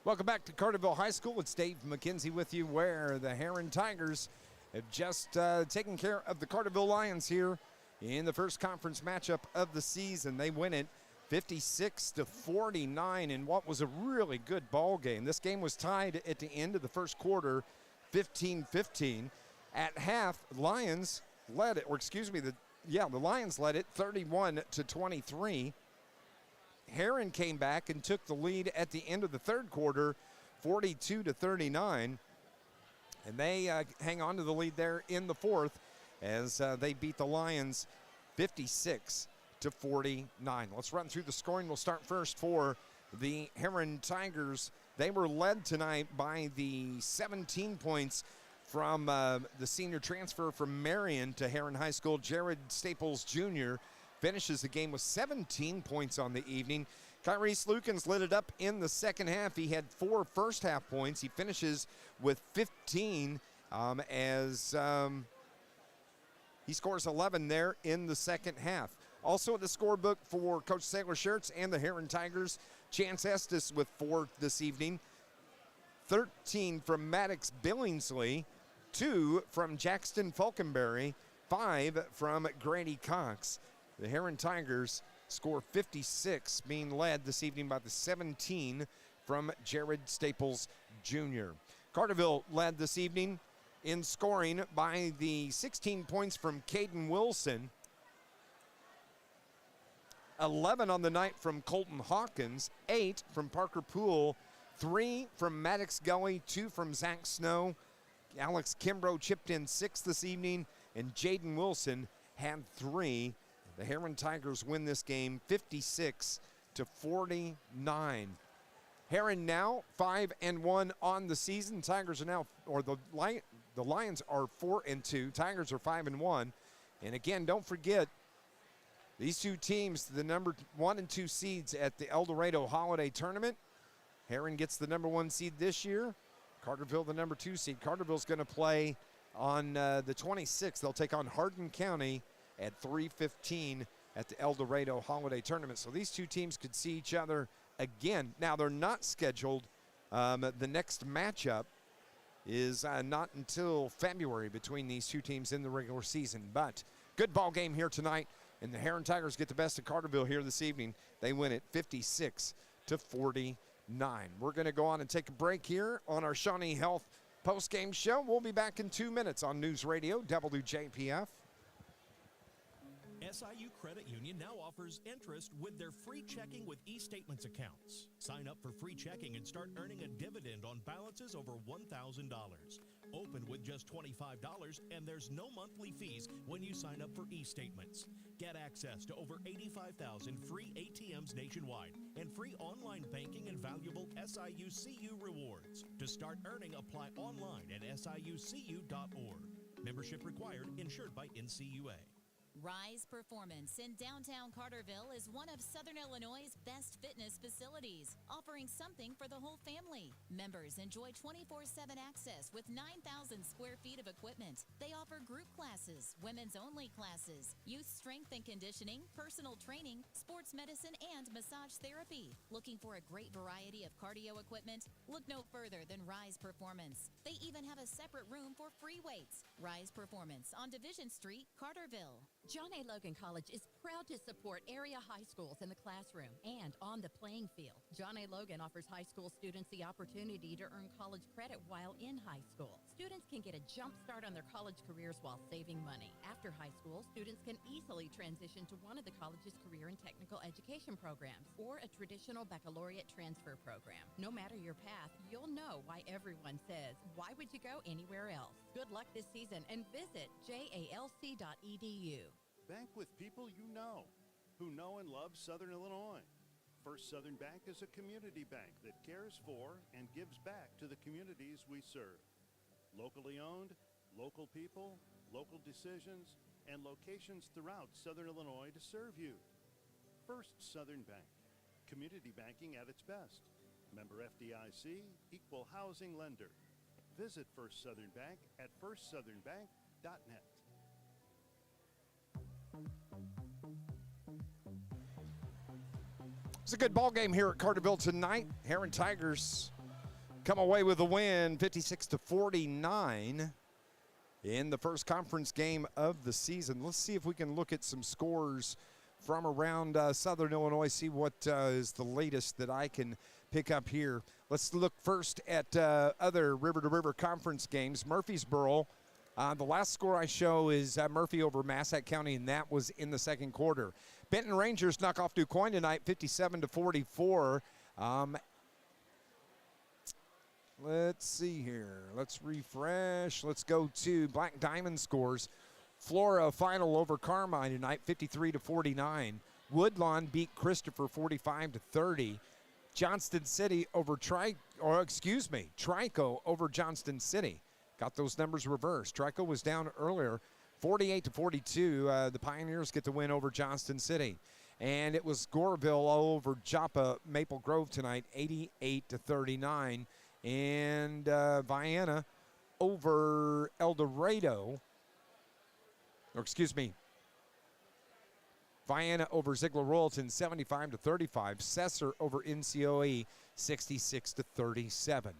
Welcome back to Carterville High School. It's Dave McKenzie with you, where the Herrin Tigers have just taken care of the Carterville Lions here in the first conference matchup of the season. They win it 56-49 in what was a really good ball game. This game was tied at the end of the first quarter, 15-15. At half, Lions led it, the Lions led it 31-23. Herrin came back and took the lead at the end of the third quarter, 42-39. And they hang on to the lead there in the fourth as they beat the Lions 56-49. Let's run through the scoring. We'll start first for the Herrin Tigers. They were led tonight by the 17 points from the senior transfer from Marion to Herrin High School, Jared Staples Jr., finishes the game with 17 points on the evening. Kyrese Lukens lit it up in the second half. He had 4 first-half points. He finishes with 15 as he scores 11 there in the second half. Also at the scorebook for Coach Sailor Shirts and the Herrin Tigers, Chance Estes with 4 this evening. 13 from Maddox Billingsley, 2 from Jackson Falconberry, 5 from Grady Cox. The Herrin Tigers score 56, being led this evening by the 17 from Jared Staples Jr. Carterville led this evening in scoring by the 16 points from Caden Wilson, 11 on the night from Colton Hawkins, 8 from Parker Poole, 3 from Maddox Gully, 2 from Zach Snow. Alex Kimbrough chipped in 6 this evening, and Jaden Wilson had 3. The Herrin Tigers win this game 56-49. Herrin now 5-1 on the season. Tigers are now, or the Lions are 4-2. Tigers are 5-1. And again, don't forget, these two teams, the number 1 and 2 seeds at the El Dorado Holiday Tournament. Herrin gets the number 1 seed this year. Carterville, the number 2 seed. Carterville's going to play on the 26th. They'll take on Hardin County at 3:15 at the El Dorado Holiday Tournament. So these two teams could see each other again. Now, they're not scheduled. The next matchup is not until February between these two teams in the regular season. But good ball game here tonight, and the Herrin Tigers get the best of Carterville here this evening. They win it 56-49. We're going to go on and take a break here on our Shawnee Health postgame show. We'll be back in 2 minutes on News Radio WJPF. SIU Credit Union now offers interest with their free checking with e-statements accounts. Sign up for free checking and start earning a dividend on balances over $1,000. Open with just $25, and there's no monthly fees when you sign up for e-statements. Get access to over 85,000 free ATMs nationwide and free online banking and valuable SIU CU rewards. To start earning, apply online at siucu.org. Membership required, insured by NCUA. Rise Performance in downtown Carterville is one of Southern Illinois' best fitness facilities, offering something for the whole family. Members enjoy 24/7 access with 9,000 square feet of equipment. They offer group classes, women's-only classes, youth strength and conditioning, personal training, sports medicine, and massage therapy. Looking for a great variety of cardio equipment? Look no further than Rise Performance. They even have a separate room for free weights. Rise Performance on Division Street, Carterville. John A. Logan College is proud to support area high schools in the classroom and on the playing field. John A. Logan offers high school students the opportunity to earn college credit while in high school. Students can get a jump start on their college careers while saving money. After high school, students can easily transition to one of the college's career and technical education programs or a traditional baccalaureate transfer program. No matter your path, you'll know why everyone says, why would you go anywhere else? Good luck this season and visit jalc.edu. Bank with people you know, who know and love Southern Illinois. First Southern Bank is a community bank that cares for and gives back to the communities we serve. Locally owned, local people, local decisions, and locations throughout Southern Illinois to serve you. First Southern Bank, community banking at its best. Member FDIC, equal housing lender. Visit First Southern Bank at firstsouthernbank.net. It's a good ball game here at Carterville tonight. Herrin Tigers come away with a win, 56-49 in the first conference game of the season. Let's see if we can look at some scores from around Southern Illinois, see what is the latest that I can pick up here. Let's look first at other river-to-river conference games. Murfreesboro, the last score I show is Murphy over Massac County, and that was in the second quarter. Benton Rangers knock off DuQuoin tonight, 57-44. Let's see here. Let's refresh. Let's go to Black Diamond scores. Flora final over Carmine tonight, 53-49. Woodlawn beat Christopher 45-30. Johnston City over Trico over Johnston City. Got those numbers reversed. Trico was down earlier, 48-42. The Pioneers get the win over Johnston City. And it was Goreville over Joppa Maple Grove tonight, 88-39. And Vienna over El Dorado. Vienna over Ziegler-Royalton, 75-35. Sesser over NCOE, 66-37.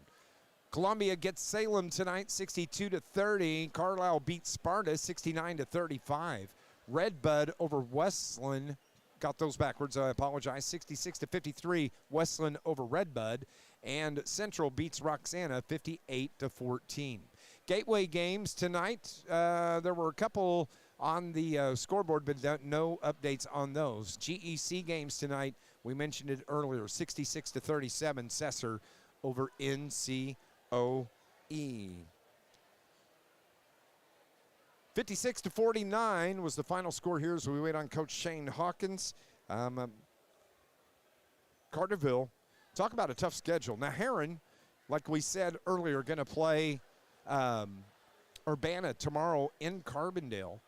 Columbia gets Salem tonight, 62-30. Carlisle beats Sparta, 69-35. Redbud over Westland. Got those backwards, I apologize. 66-53, Westland over Redbud. And Central beats Roxana, 58-14. Gateway games tonight. There were a couple on the scoreboard, but no updates on those. GEC games tonight, we mentioned it earlier, 66-37, Sesser over NCOE. 56-49 was the final score here as we wait on Coach Shane Hawkins. Carterville, talk about a tough schedule. Now, Herrin, like we said earlier, going to play Urbana tomorrow in Carbondale.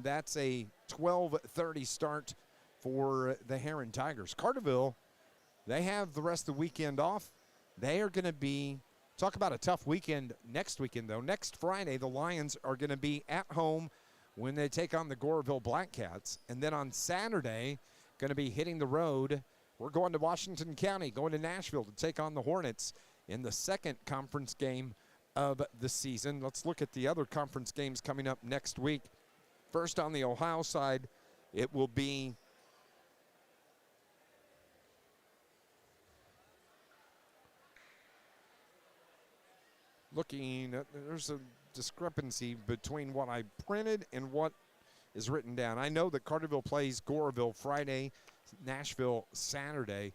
That's a 12:30 start for the Herrin Tigers. Carterville, they have the rest of the weekend off. They are going to be, talk about a tough weekend next weekend, though. Next Friday, the Lions are going to be at home when they take on the Goreville Blackcats. And then on Saturday, going to be hitting the road. We're going to Washington County, going to Nashville to take on the Hornets in the second conference game of the season. Let's look at the other conference games coming up next week. First on the Ohio side, it will be there's a discrepancy between what I printed and what is written down. I know that Carterville plays Goreville Friday, Nashville Saturday.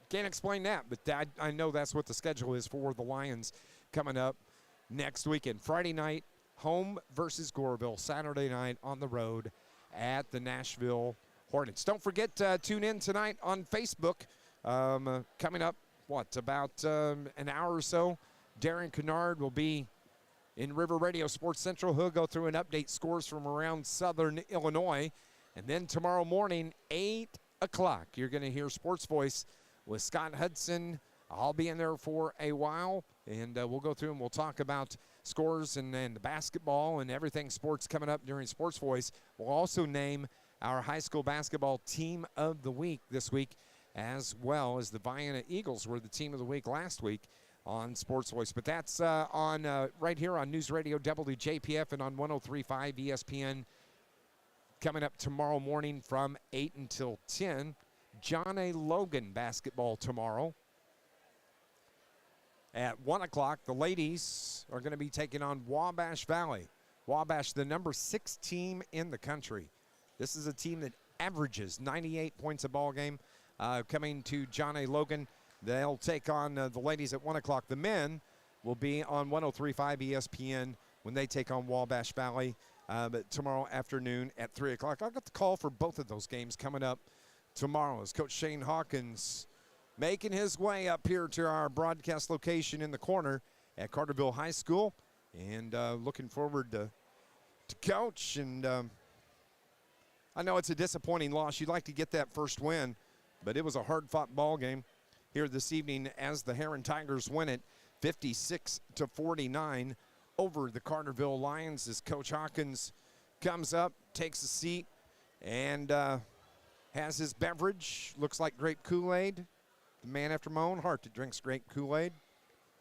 Can't explain that, but I know that's what the schedule is for the Lions coming up next weekend. Friday night, home versus Goreville. Saturday night on the road at the Nashville Hornets. Don't forget to tune in tonight on Facebook. Coming up, about an hour or so, Darren Kennard will be in River Radio Sports Central. He'll go through and update scores from around Southern Illinois. And then tomorrow morning, 8 o'clock, you're going to hear Sports Voice with Scott Hudson. I'll be in there for a while, and we'll go through and we'll talk about scores and the basketball and everything sports coming up during Sports Voice. We'll also name our high school basketball team of the week this week, as well as the Vienna Eagles were the team of the week last week on Sports Voice. But that's on right here on News Radio WJPF and on 103.5 ESPN coming up tomorrow morning from 8 until 10. John A. Logan basketball tomorrow. At 1 o'clock, the ladies are going to be taking on Wabash Valley. Wabash, the number 6 team in the country. This is a team that averages 98 points a ball game. Coming to John A. Logan, they'll take on the ladies at 1 o'clock. The men will be on 103.5 ESPN when they take on Wabash Valley tomorrow afternoon at 3 o'clock. I've got the call for both of those games coming up tomorrow as Coach Shane Hawkins making his way up here to our broadcast location in the corner at Carterville High School. And looking forward to Coach. And I know it's a disappointing loss. You'd like to get that first win, but it was a hard-fought ball game here this evening as the Herrin Tigers win it 56-49 over the Carterville Lions as Coach Hawkins comes up, takes a seat, and has his beverage. Looks like grape Kool-Aid. The man after my own heart that drinks grape Kool-Aid.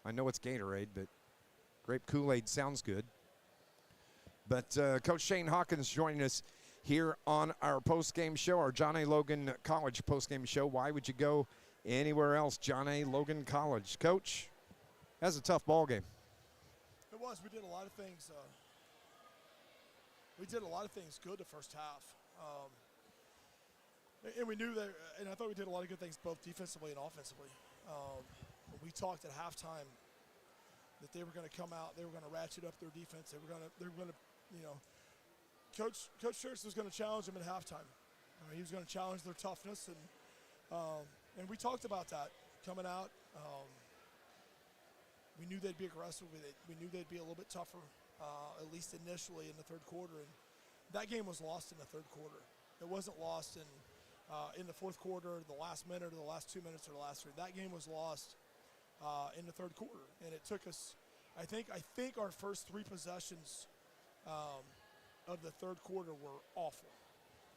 I know it's Gatorade, but grape Kool-Aid sounds good. But Coach Shane Hawkins joining us here on our post-game show, our John A. Logan College post-game show. Why would you go anywhere else? John A. Logan College. Coach, that's a tough ball game. It was. We did a lot of things. We did a lot of things good the first half. And we knew that, and I thought we did a lot of good things both defensively and offensively. We talked at halftime that they were going to come out, they were going to ratchet up their defense. They were going to, you know, Coach Schertz was going to challenge them at halftime. He was going to challenge their toughness, and we talked about that coming out. We knew they'd be aggressive. We knew they'd be a little bit tougher, at least initially in the third quarter. And that game was lost in the third quarter. It wasn't lost in the fourth quarter, the last minute, or the last 2 minutes, or the last three. That game was lost in the third quarter, and it took us. I think our first three possessions of the third quarter were awful,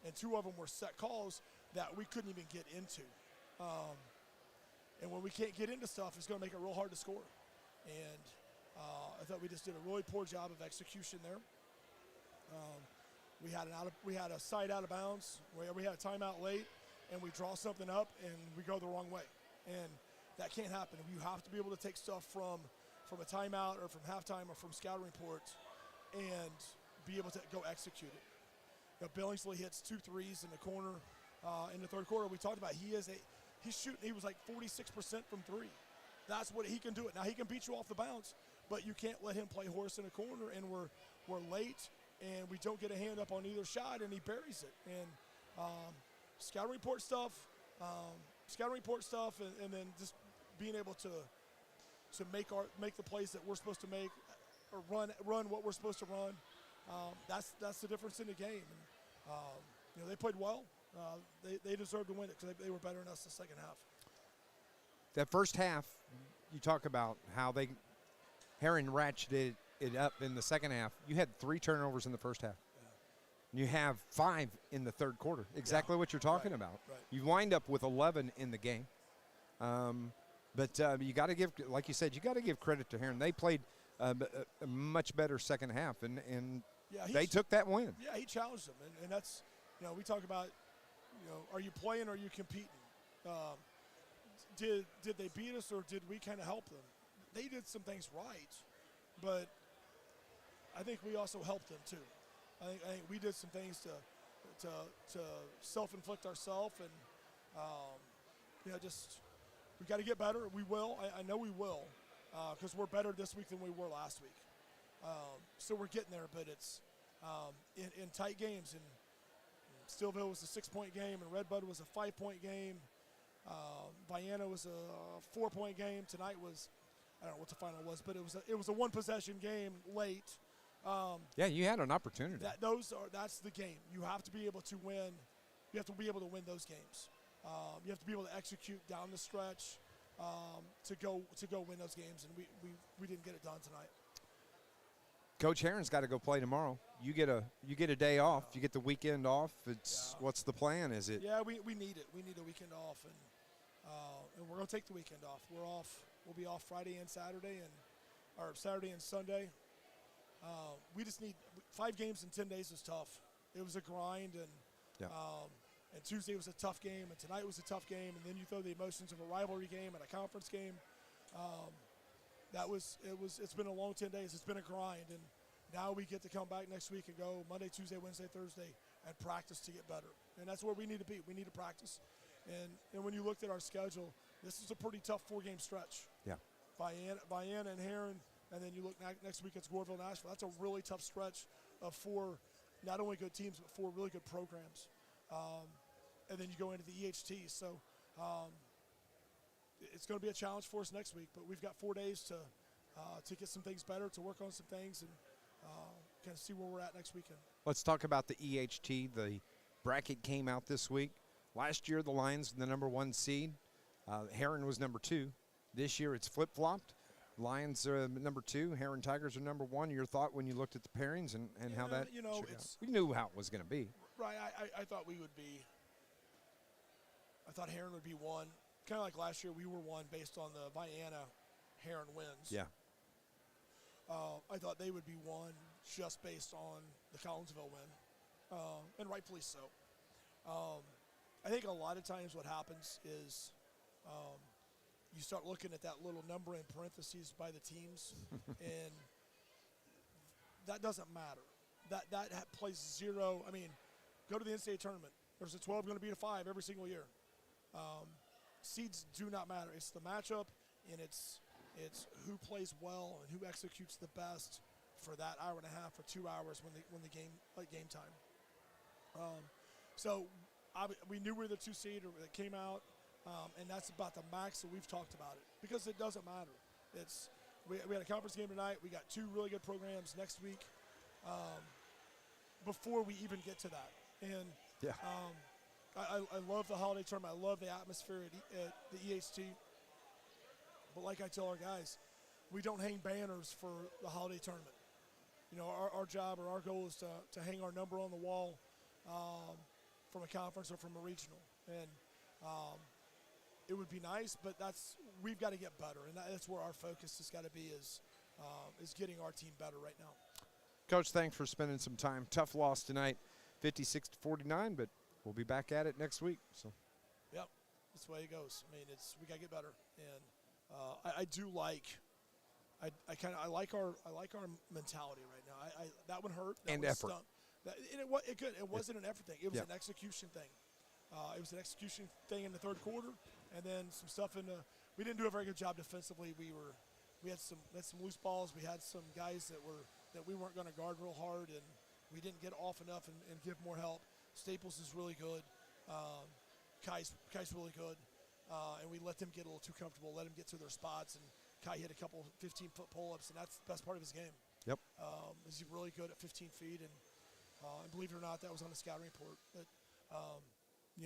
and two of them were set calls that we couldn't even get into. And when we can't get into stuff, it's going to make it real hard to score. And I thought we just did a really poor job of execution there. We had a side out of bounds where we had a timeout late, and we draw something up and we go the wrong way, and that can't happen. You have to be able to take stuff from a timeout or from halftime or from scouting reports and be able to go execute it. You know, Billingsley hits 2 threes in the corner in the third quarter. We talked about he's shooting. He was like 46% from three. That's what he can do it. Now he can beat you off the bounce, but you can't let him play horse in the corner. And we're late, and we don't get a hand up on either shot, and he buries it. And scouting report stuff, and then just being able to make the plays that we're supposed to make, or run what we're supposed to run. That's the difference in the game. And, you know, they played well. They deserved to win it because they were better than us the second half. That first half, you talk about how Herrin ratcheted it up in the second half. You had 3 turnovers in the first half. Yeah. You have 5 in the third quarter. Exactly what you're talking about. Right. You wind up with 11 in the game. But you got to give, like you said, you got to give credit to Herrin. They played a much better second half, and they took that win. Yeah, he challenged them, and that's, you know, we talk about, you know, are you playing or are you competing? Did they beat us or did we kind of help them? They did some things right, but I think we also helped them too. I think we did some things to self-inflict ourselves, and you know, just we got to get better. We will. I know we will, because we're better this week than we were last week. So we're getting there, but it's in tight games. And Steelville was a 6-point game, and Redbud was a 5-point game. Vienna was a 4-point game. Tonight was, I don't know what the final was, but it was a 1-possession game late. Yeah, you had an opportunity. That's the game. You have to be able to win. You have to be able to win those games. You have to be able to execute down the stretch to go win those games, and we didn't get it done tonight. Coach Herrin's got to go play tomorrow. You get a day off. You get the weekend off. What's the plan? Is it? Yeah, we need it. We need a weekend off, and we're gonna take the weekend off. We'll be off Friday and Saturday, or Saturday and Sunday. We just need 5 games in 10 days was tough. It was a grind, and Tuesday was a tough game, and tonight was a tough game, and then you throw the emotions of a rivalry game and a conference game. It's been a long 10 days. It's been a grind, and now we get to come back next week and go Monday, Tuesday, Wednesday, Thursday, and practice to get better. And that's where we need to be. We need to practice. And when you looked at our schedule, this is a pretty tough 4-game stretch. Yeah. Vienna and Herrin, and then you look next week, it's Goreville, Nashville. That's a really tough stretch of 4, not only good teams, but 4 really good programs. And then you go into the EHT. So it's going to be a challenge for us next week, but we've got 4 days to get some things better, to work on some things, and kind of see where we're at next weekend. Let's talk about the EHT, the bracket came out this week. Last year, the Lions were the #1 seed. Herrin was #2. This year, it's flip-flopped. Lions are #2. Herrin Tigers are #1. Your thought when you looked at the pairings and how that shook out? We knew how it was going to be. Right. I thought we would be. I thought Herrin would be 1. Kind of like last year, we were 1 based on the Vienna-Herrin wins. Yeah. I thought they would be 1 just based on the Collinsville win, and rightfully so. I think a lot of times what happens is you start looking at that little number in parentheses by the teams, and that doesn't matter. That plays 0. I mean, go to the NCAA tournament. There's a 12 going to beat a 5 every single year. Seeds do not matter. It's the matchup, and it's who plays well and who executes the best for that hour and a half or 2 hours when the game game time. So we knew we were the 2 seed that came out, and that's about the max that we've talked about it because it doesn't matter. We had a conference game tonight. We got 2 really good programs next week. Before we even get to that, and yeah. I love the holiday tournament. I love the atmosphere at the EHT. But like I tell our guys, we don't hang banners for the holiday tournament. You know, our job or our goal is to hang our number on the wall from a conference or from a regional. And it would be nice, but we've got to get better. And that's where our focus has got to be is getting our team better right now. Coach, thanks for spending some time. Tough loss tonight, 56-49, but we'll be back at it next week. So. Yep, that's the way it goes. I mean, we got to get better, and I do like. I like our mentality right now. That one hurt. That and one effort. Stunk. It wasn't an effort thing. It was an execution thing. It was an execution thing in the third quarter, and then some stuff we didn't do a very good job defensively. We had some loose balls. We had some guys that we weren't going to guard real hard, and we didn't get off enough and give more help. Staples is really good. Kai's really good. And we let them get a little too comfortable, let them get to their spots, and Kai hit a couple 15-foot pull-ups, and that's the best part of his game. Yep. He's really good at 15 feet, and believe it or not, that was on the scouting report. But,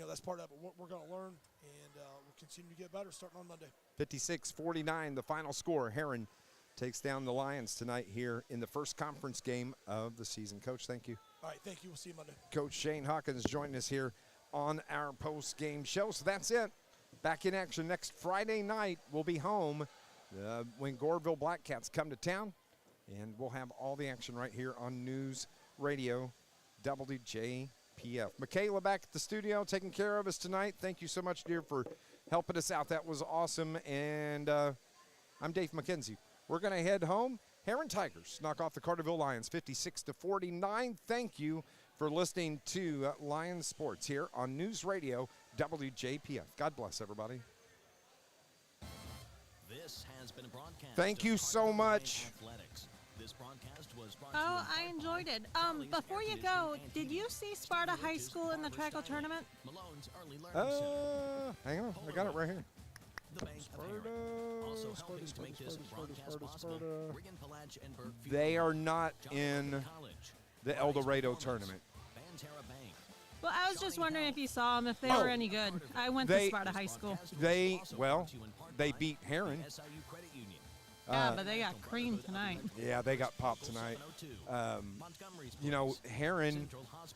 that's part of it. We're going to learn, and we'll continue to get better starting on Monday. 56-49, the final score. Herrin takes down the Lions tonight here in the first conference game of the season. Coach, thank you. All right, thank you. We'll see you Monday. Coach Shane Hawkins joining us here on our post-game show. So that's it. Back in action next Friday night. We'll be home when Goreville Blackcats come to town, and we'll have all the action right here on News Radio WJPF. Michaela back at the studio taking care of us tonight. Thank you so much, dear, for helping us out. That was awesome. And I'm Dave McKenzie. We're going to head home. Herrin Tigers knock off the Carterville Lions 56-49. Thank you for listening to Lions Sports here on News Radio WJPF. God bless everybody. This has been a broadcast. Thank you so much. Athletics. This broadcast was brought to you Oh, I enjoyed it. Before you go, did you see Sparta High School in the tackle tournament? Malone's Early Learning Center. Hang on. I got it right here. The Bank of Herrin. Also helping to make this broadcast possible, Riggin, Palach, and Burke They are not in the El Dorado tournament. Banterra Bank. Well, I was just wondering if you saw them, if they were any good. I went to Sparta High School. They beat Herrin. SIU Credit Union. Yeah, but they got creamed tonight. Yeah, they got popped tonight. Herrin,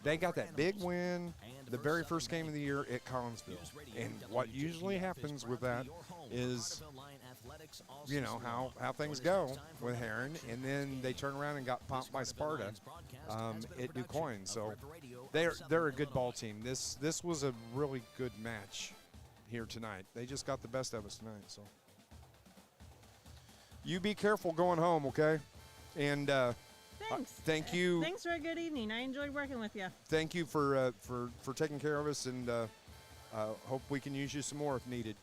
they got that big win the very first game of the year at Collinsville. And what usually happens with that is, how things go with Herrin, and then they turn around and got popped by Sparta at DuQuoin. So they're a good ball team. This was a really good match here tonight. They just got the best of us tonight. So you be careful going home, okay? And thanks. Thank you. Thanks for a good evening. I enjoyed working with you. Thank you for taking care of us, and hope we can use you some more if needed.